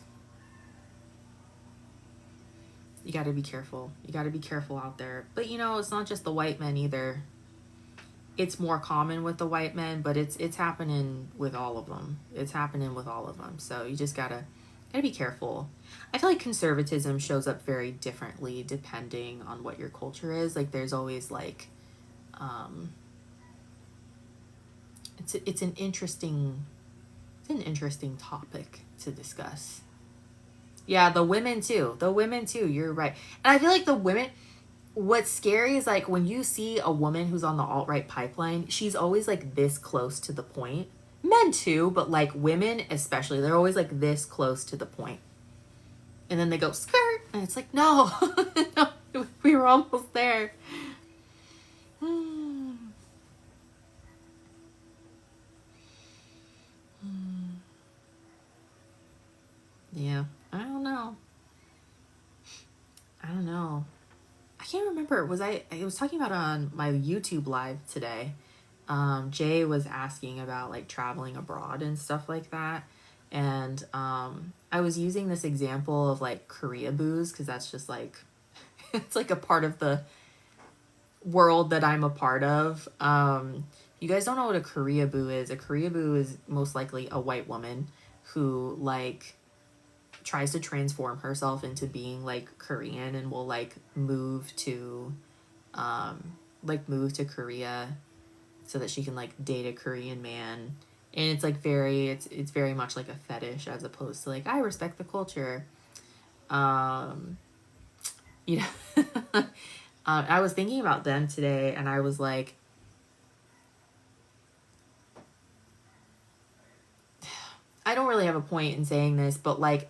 You gotta be careful. You gotta be careful out there. But, you know, it's not just the white men either. it's more common with the white men, but it's happening with all of them. It's happening with all of them. So you just gotta be careful. I feel like conservatism shows up very differently depending on what your culture is. Like there's always like, it's an interesting topic to discuss. Yeah, the women too. You're right. And I feel like the women, what's scary is like when you see a woman who's on the alt-right pipeline, she's always like this close to the point. Men too, but like women especially, they're always like this close to the point. And then they go skirt, and it's like, no, no, we were almost there. Yeah, I don't know. I can't remember. I was talking about on my YouTube live today. Jay was asking about like traveling abroad and stuff like that. And I was using this example of like Korea booze because that's just like, it's like a part of the world that I'm a part of. You guys don't know what a Korea boo is. A Korea boo is most likely a white woman who like tries to transform herself into being like Korean and will like move to Korea so that she can like date a Korean man. And it's like it's very much like a fetish as opposed to like, I respect the culture. You know, I was thinking about them today and I was like, I don't really have a point in saying this, but like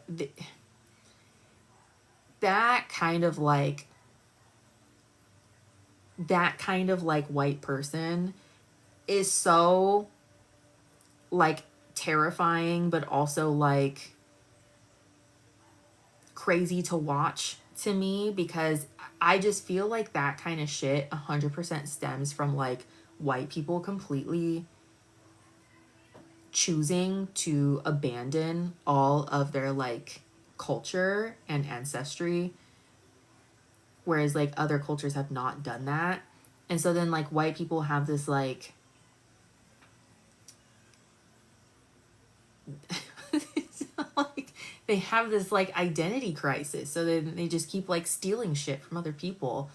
that kind of like white person is so like terrifying, but also like crazy to watch to me, because I just feel like that kind of shit 100% stems from like white people completely choosing to abandon all of their like culture and ancestry, whereas like other cultures have not done that. And so then like white people have this like like they have this like identity crisis, so then they just keep like stealing shit from other people,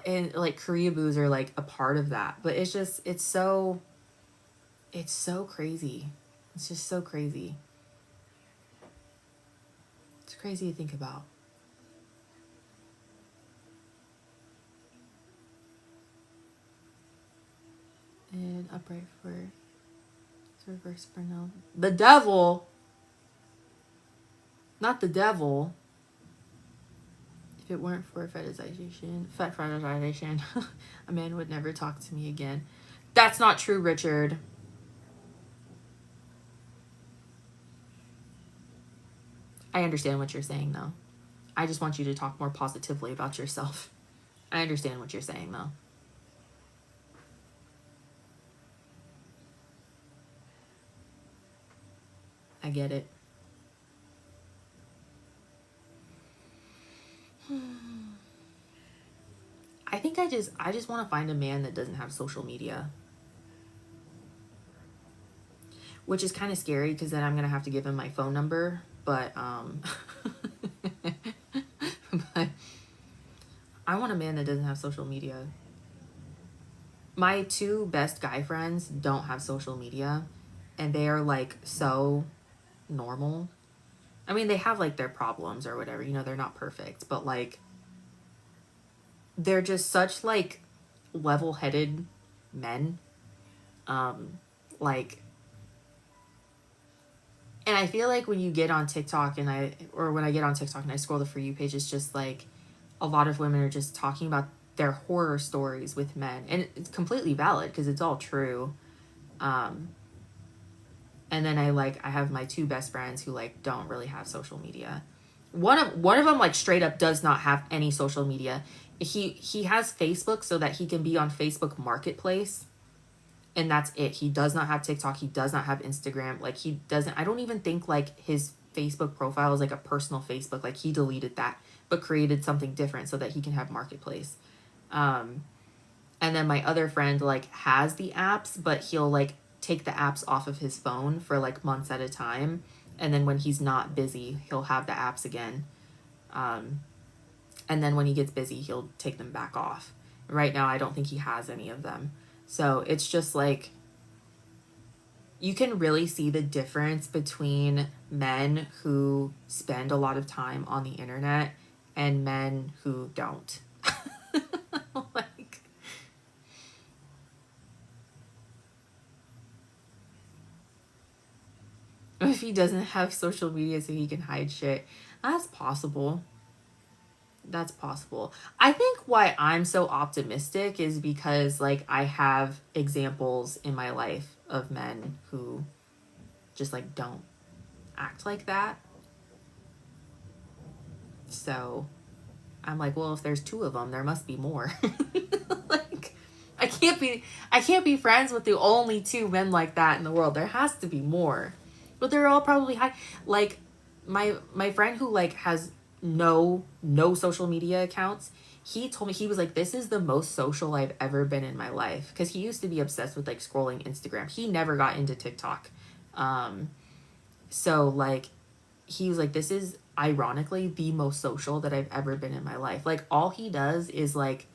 and like Korea boos are like a part of that. But it's so crazy. It's just so crazy. It's crazy to think about. And upright for reverse for no. The devil. Not the devil. If it weren't for fetishization, a man would never talk to me again. That's not true, Richard. I understand what you're saying, though. I just want you to talk more positively about yourself. I understand what you're saying, though. I get it. I think I just want to find a man that doesn't have social media. Which is kind of scary because then I'm going to have to give him my phone number. But, but I want a man that doesn't have social media. My two best guy friends don't have social media. And they are like so normal. I mean, they have like their problems or whatever. You know, they're not perfect. But like, they're just such like level-headed men. Like, and I feel like when you get on TikTok when I get on TikTok and I scroll the For You page, it's just like a lot of women are just talking about their horror stories with men, and it's completely valid because it's all true. And then I have my two best friends who like don't really have social media. One of them like straight up does not have any social media. He has Facebook so that he can be on Facebook Marketplace. And that's it. He does not have TikTok. He does not have Instagram. Like I don't even think like his Facebook profile is like a personal Facebook. Like he deleted that, but created something different so that he can have Marketplace. And then my other friend like has the apps, but he'll like take the apps off of his phone for like months at a time. And then when he's not busy, he'll have the apps again. And then when he gets busy, he'll take them back off. Right now, I don't think he has any of them. So it's just like, you can really see the difference between men who spend a lot of time on the internet and men who don't. Like, if he doesn't have social media so he can hide shit, that's possible. That's possible. I think why I'm so optimistic is because like I have examples in my life of men who just like don't act like that. So I'm like, well, if there's 2 of them, there must be more. Like, I can't be friends with the only 2 men like that in the world. There has to be more. But they're all probably high. Like my friend who like has no social media accounts, he told me, he was like, this is the most social I've ever been in my life, because he used to be obsessed with like scrolling Instagram. He never got into TikTok. So like he was like, this is ironically the most social that I've ever been in my life. Like all he does is like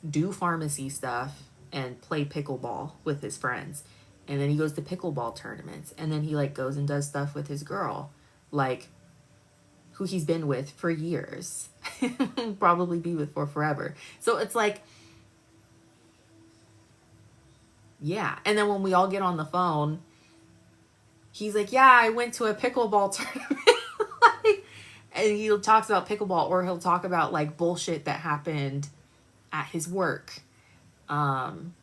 do pharmacy stuff and play pickleball with his friends, and then he goes to pickleball tournaments, and then he like goes and does stuff with his girl, like who he's been with for years, probably be with for forever. So it's like, yeah. And then when we all get on the phone, he's like, yeah, I went to a pickleball tournament. Like, and he talks about pickleball, or he'll talk about like bullshit that happened at his work. And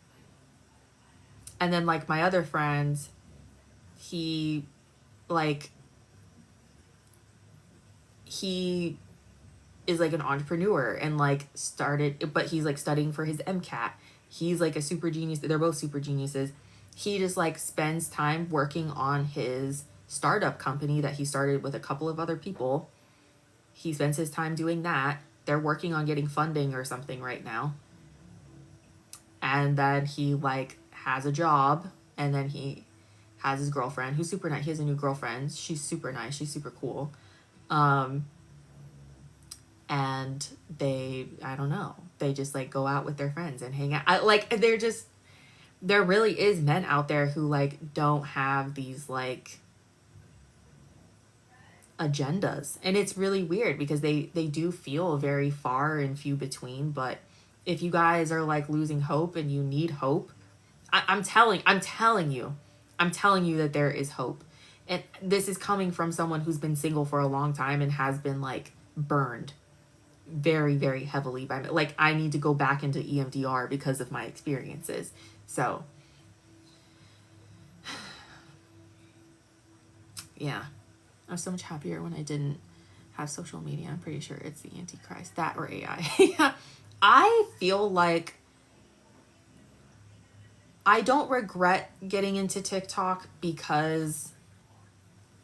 then like my other friend, he is like an entrepreneur and like started, but he's like studying for his MCAT. He's like a super genius. They're both super geniuses. He just like spends time working on his startup company that he started with a couple of other people. He spends his time doing that. They're working on getting funding or something right now. And then he like has a job, and then he has his girlfriend who's super nice. He has a new girlfriend. She's super nice. She's super cool. And they, I don't know, they just like go out with their friends and hang out. There really is men out there who like don't have these like agendas, and it's really weird because they do feel very far and few between. But if you guys are like losing hope and you need hope, I'm telling you that there is hope. And this is coming from someone who's been single for a long time and has been like burned very, very heavily by me. Like, I need to go back into EMDR because of my experiences. So yeah, I was so much happier when I didn't have social media. I'm pretty sure it's the Antichrist, that or AI. Yeah. I feel like I don't regret getting into TikTok because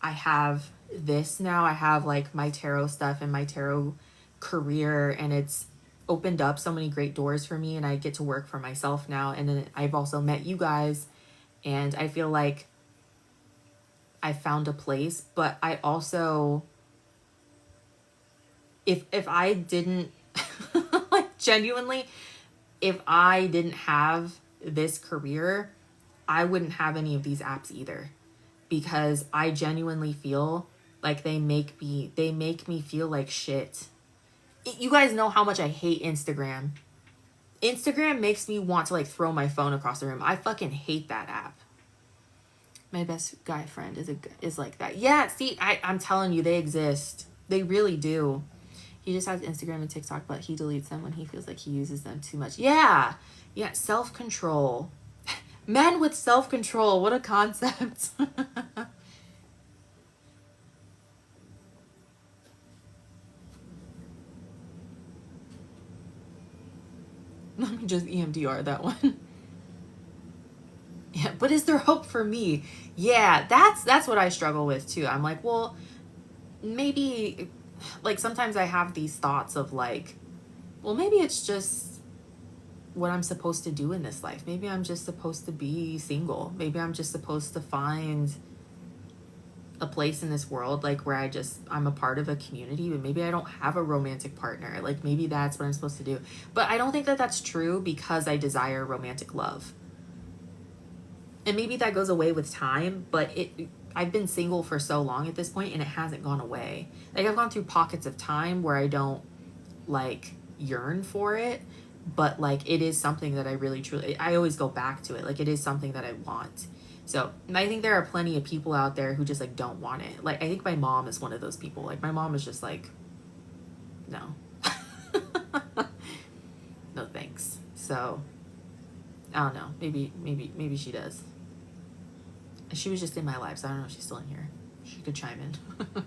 I have this now. I have like my tarot stuff and my tarot career, and it's opened up so many great doors for me, and I get to work for myself now. And then I've also met you guys, and I feel like I found a place. But I also, if I didn't like genuinely, if I didn't have this career, I wouldn't have any of these apps either, because I genuinely feel like they make me feel like shit. You guys know how much I hate Instagram. Instagram makes me want to like throw my phone across the room. I fucking hate that app. My best guy friend is like that. Yeah, see, I'm telling you, they exist. They really do. He just has Instagram and TikTok, but he deletes them when he feels like he uses them too much. Yeah, self-control. Men with self-control, what a concept. Let me just EMDR that one. Yeah, but is there hope for me? Yeah, that's what I struggle with too. I'm like, well, maybe, like sometimes I have these thoughts of like, well, maybe it's just what I'm supposed to do in this life. Maybe I'm just supposed to be single. Maybe I'm just supposed to find a place in this world, like, where I'm a part of a community, but maybe I don't have a romantic partner. Like, maybe that's what I'm supposed to do. But I don't think that that's true, because I desire romantic love. And maybe that goes away with time, but I've been single for so long at this point, and it hasn't gone away. Like, I've gone through pockets of time where I don't, like, yearn for it, but, like, it is something that I really truly, I always go back to it. Like, it is something that I want. So I think there are plenty of people out there who just, like, don't want it. Like, I think my mom is one of those people. Like, my mom is just like, no. No thanks. So I don't know. Maybe she does. She was just in my life, so I don't know if she's still in here. She could chime in.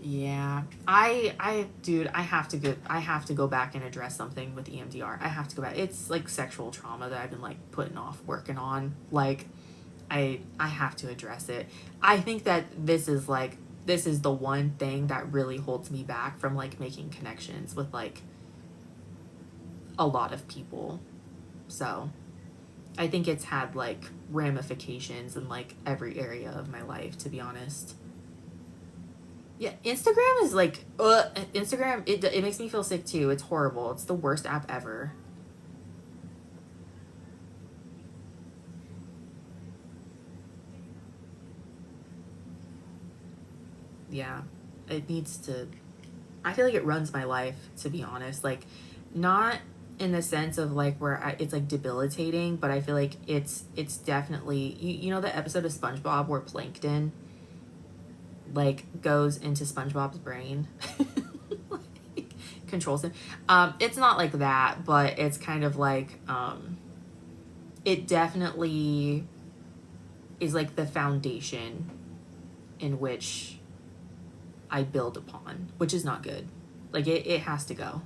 Yeah, dude, I have to go back and address something with EMDR. I have to go back. It's like sexual trauma that I've been, like, putting off working on. Like, I have to address it. I think that this is the one thing that really holds me back from, like, making connections with, like, a lot of people. So I think it's had, like, ramifications in, like, every area of my life, to be honest. Yeah, Instagram is like, Instagram, it makes me feel sick too. It's horrible. It's the worst app ever. Yeah, it needs to, I feel like it runs my life, to be honest. Like, not in the sense of, like, where it's, like, debilitating, but I feel like it's definitely, you know the episode of SpongeBob where Plankton, like, goes into SpongeBob's brain, like, controls him. It's not like that, but it's kind of like, it definitely is, like, the foundation in which I build upon, which is not good. Like, it has to go.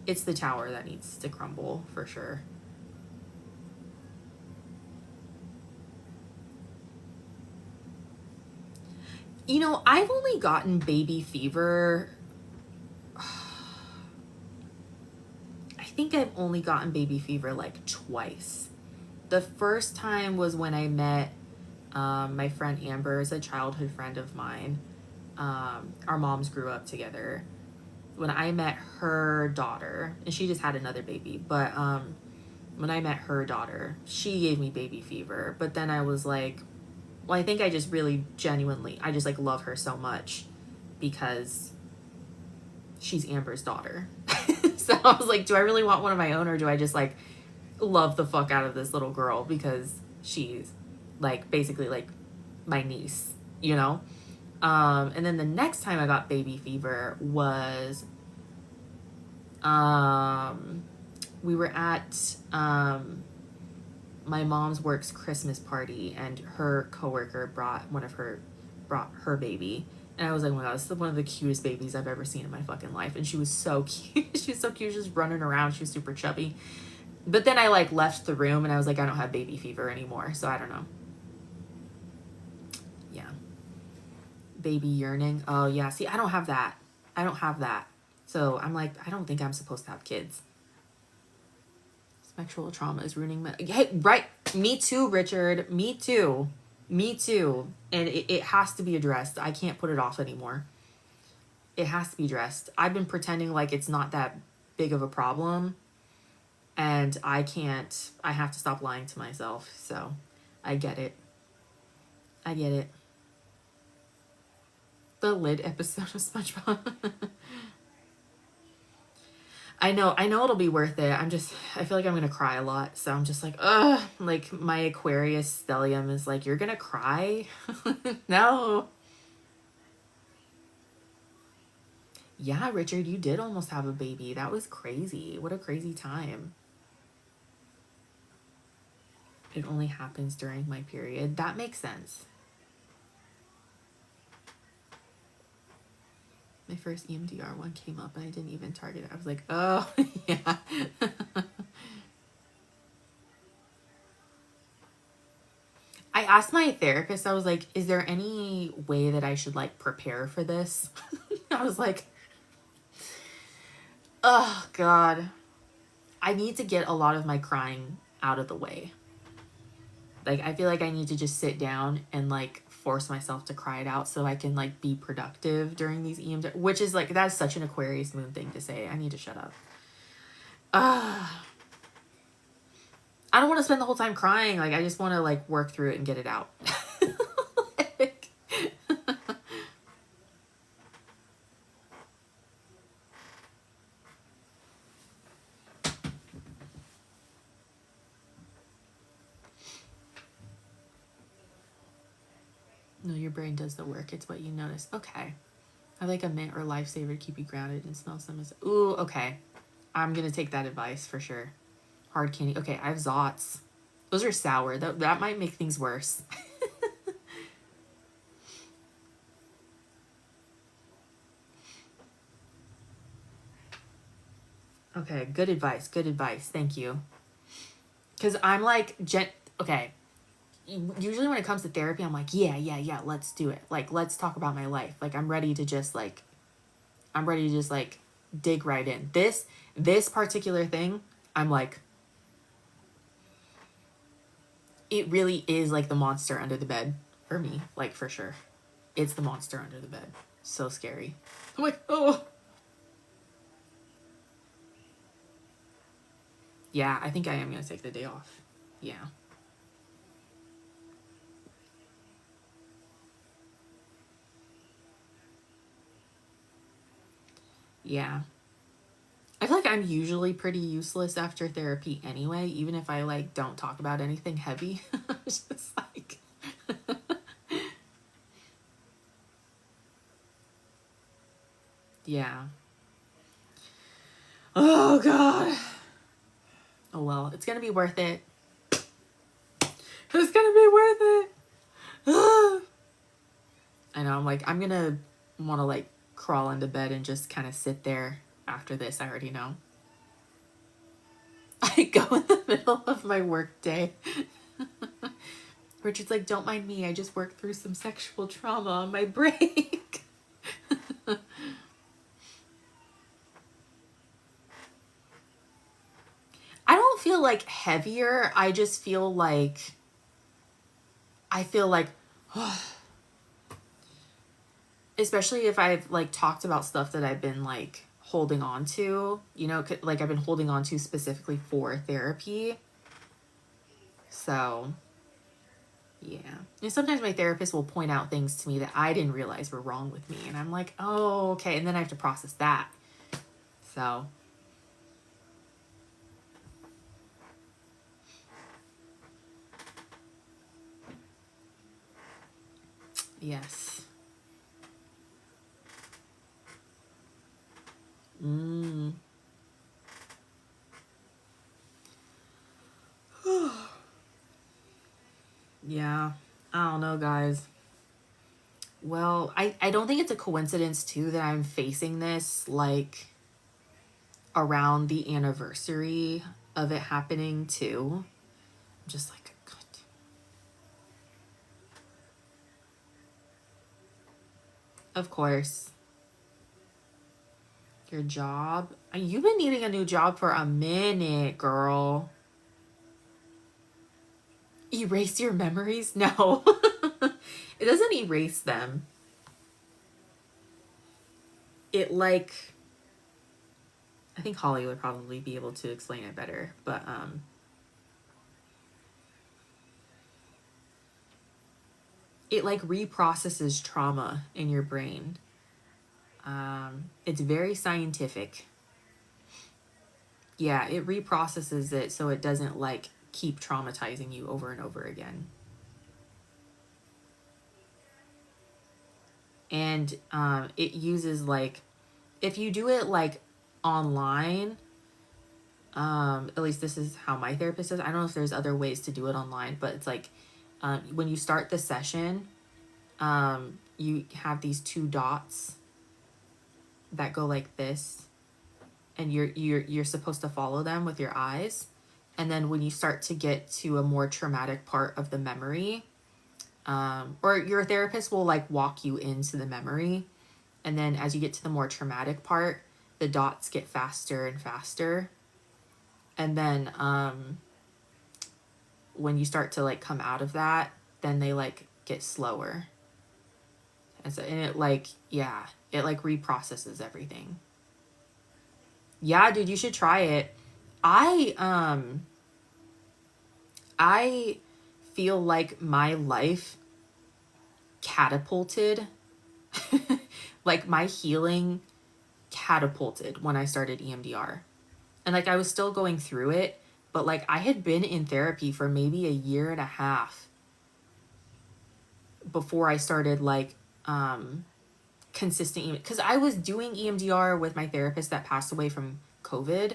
It's the tower that needs to crumble, for sure. You know, I've only gotten baby fever. I think I've only gotten baby fever, like, twice. The first time was when I met my friend Amber, is a childhood friend of mine. Our moms grew up together. When I met her daughter, and she just had another baby, but when I met her daughter, she gave me baby fever. But then I was like, well, I think I just really genuinely, I just, like, love her so much because she's Amber's daughter. So I was like, do I really want one of my own, or do I just, like, love the fuck out of this little girl because she's, like, basically, like, my niece, you know? And then the next time I got baby fever was, we were at, my mom's work's Christmas party, and her coworker brought her baby. And I was like, oh my god, this is one of the cutest babies I've ever seen in my fucking life. And she was so cute. She was so cute, just running around. She was super chubby. But then I, like, left the room, and I was like, I don't have baby fever anymore, so I don't know. Yeah. Baby yearning. Oh, yeah. See, I don't have that. So I'm like, I don't think I'm supposed to have kids. Sexual trauma is ruining my... Hey, right. Me too, Richard. Me too. And it has to be addressed. I can't put it off anymore. It has to be addressed. I've been pretending like it's not that big of a problem. And I have to stop lying to myself. So I get it. The lid episode of SpongeBob. I know it'll be worth it. I feel like I'm gonna cry a lot. So I'm just like, ugh. Like, my Aquarius stellium is like, you're gonna cry? No. Yeah, Richard, you did almost have a baby. That was crazy. What a crazy time. It only happens during my period. That makes sense. My first EMDR one came up and I didn't even target it. I was like, oh, yeah. I asked my therapist, I was like, is there any way that I should, like, prepare for this? I was like, Oh God. I need to get a lot of my crying out of the way. Like, I feel like I need to just sit down and like force myself to cry it out so I can like be productive during these EMDR, which is like, that's such an Aquarius moon thing to say. I need to shut up. I don't want to spend the whole time crying. Like, I just want to like work through it and get it out. Like, no, your brain does the work. It's what you notice. Okay. I like a mint or lifesaver to keep you grounded and smell some. Ooh, okay. I'm going to take that advice for sure. Hard candy. Okay, I have Zots. Those are sour. That might make things worse. Okay, good advice. Good advice. Thank you. Because I'm like, okay. Usually when it comes to therapy, I'm like, yeah, let's do it. Like, let's talk about my life. Like, I'm ready to just like dig right in. This particular thing, I'm like, it really is like the monster under the bed for me. Like, for sure. It's the monster under the bed. So scary. I'm like, oh. Yeah, I think I am going to take the day off. Yeah. Yeah. I feel like I'm usually pretty useless after therapy anyway, even if I like don't talk about anything heavy. It's just like yeah. Oh God. Oh well, it's gonna be worth it. It's gonna be worth it. I know, I'm like, I'm gonna wanna like crawl into bed and just kind of sit there after this. I already know. I go in the middle of my work day. Richard's like, don't mind me. I just worked through some sexual trauma on my break. I don't feel like heavier. I just feel like, especially if I've like talked about stuff that I've been like holding on to, you know, like I've been holding on to specifically for therapy. So yeah. And sometimes my therapist will point out things to me that I didn't realize were wrong with me. And I'm like, oh, okay. And then I have to process that. So yes. Yeah. I don't know, guys. Well, I don't think it's a coincidence too that I'm facing this like around the anniversary of it happening too. I'm just like, God. Of course. Your job? You've been needing a new job for a minute, girl. Erase your memories? No. It doesn't erase them. It like, I think Holly would probably be able to explain it better, but it like reprocesses trauma in your brain. It's very scientific. Yeah, it reprocesses it so it doesn't like keep traumatizing you over and over again. And it uses like, if you do it like online, at least this is how my therapist says. I don't know if there's other ways to do it online, but it's like when you start the session, you have these two dots that go like this, and you're supposed to follow them with your eyes. And then when you start to get to a more traumatic part of the memory, or your therapist will like walk you into the memory, and then as you get to the more traumatic part, the dots get faster and faster. And then when you start to like come out of that, then they like get slower. And so, and it like, yeah, it like reprocesses everything. Yeah, dude, you should try it. I feel like my life catapulted, like my healing catapulted when I started EMDR. And like I was still going through it, but like I had been in therapy for maybe a year and a half before I started like consistent, because I was doing EMDR with my therapist that passed away from COVID,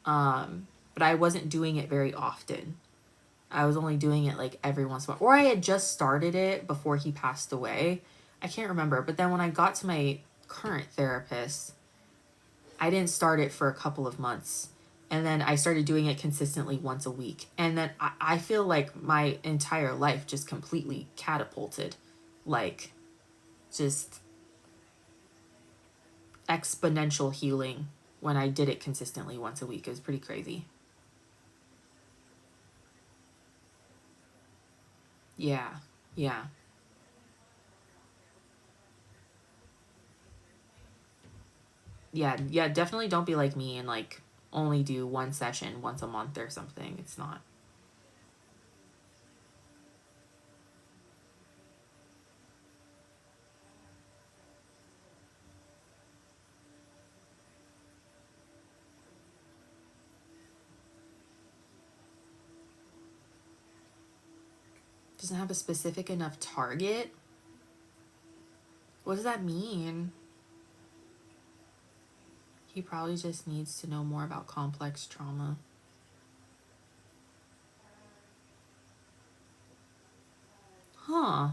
but I wasn't doing it very often. I was only doing it like every once in a while, or I had just started it before he passed away. I can't remember. But then when I got to my current therapist, I didn't start it for a couple of months. And then I started doing it consistently once a week. And then I feel like my entire life just completely catapulted. Like, just exponential healing when I did it consistently once a week. It was pretty crazy. Yeah. Yeah. Yeah. Yeah. Definitely don't be like me and like only do one session once a month or something. It's not. Doesn't have a specific enough target. What does that mean? He probably just needs to know more about complex trauma. Huh.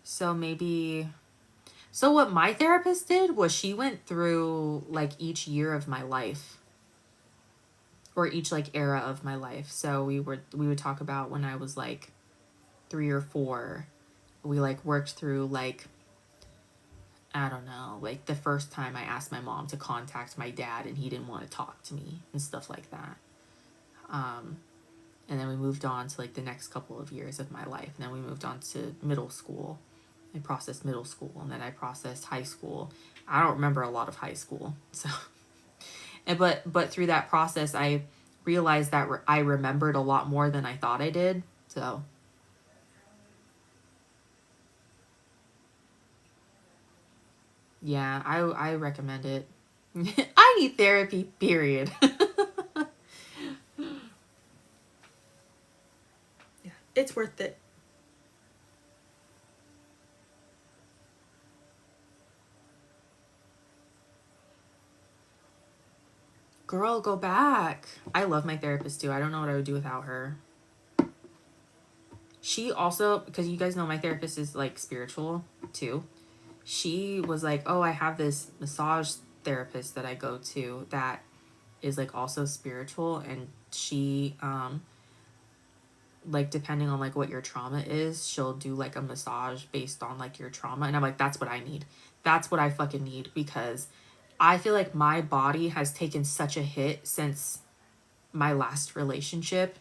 So maybe... So what my therapist did was she went through like each year of my life. Or each like era of my life. So we would talk about when I was like 3 or 4. We like worked through like, I don't know, like the first time I asked my mom to contact my dad and he didn't want to talk to me and stuff like that. And then we moved on to like the next couple of years of my life. And then we moved on to middle school. I processed middle school, and then I processed high school. I don't remember a lot of high school. So, and but through that process, I realized that I remembered a lot more than I thought I did. So yeah, I recommend it. I need therapy, period. Yeah, it's worth it. Girl, go back. I love my therapist too. I don't know what I would do without her. She also, because you guys know my therapist is like spiritual too. She was like, oh, I have this massage therapist that I go to that is like also spiritual, and she like depending on like what your trauma is, she'll do like a massage based on like your trauma. And I'm like, that's what I need. That's what I fucking need, because I feel like my body has taken such a hit since my last relationship.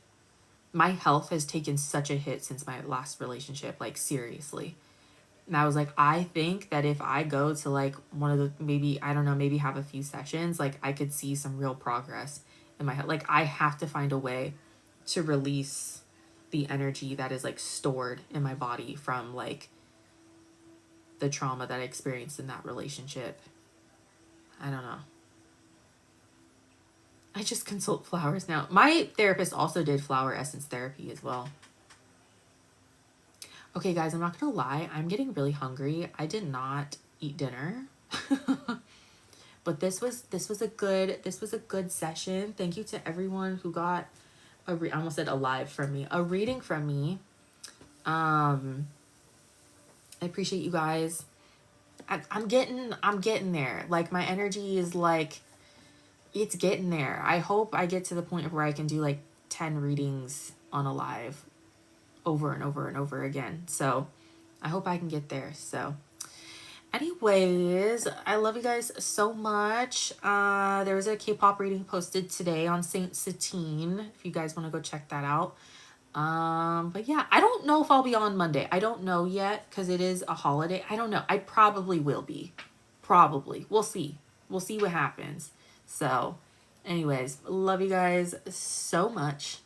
My health has taken such a hit since my last relationship, like seriously. And I was like, I think that if I go to like one of the, maybe, I don't know, maybe have a few sessions, like I could see some real progress in my health. Like I have to find a way to release the energy that is like stored in my body from like the trauma that I experienced in that relationship. I don't know. I just consult flowers now. My therapist also did flower essence therapy as well. Okay, guys, I'm not gonna lie. I'm getting really hungry. I did not eat dinner. But this was a good session. Thank you to everyone who got I almost said a live from me, a reading from me. I appreciate you guys. I'm getting there. Like my energy is like, it's getting there. I hope I get to the point where I can do like 10 readings on a live over and over and over again. So I hope I can get there. So Anyways, I love you guys so much. There was a K-pop reading posted today on Saint Satine, if you guys want to go check that out. But yeah, I don't know if I'll be on Monday. I don't know yet because it is a holiday. I don't know. I probably will be. Probably. We'll see. We'll see what happens. So, anyways, love you guys so much.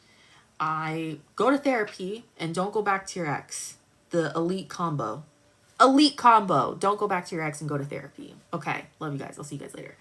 I go to therapy and don't go back to your ex. The elite combo. Elite combo. Don't go back to your ex and go to therapy. Okay. Love you guys. I'll see you guys later.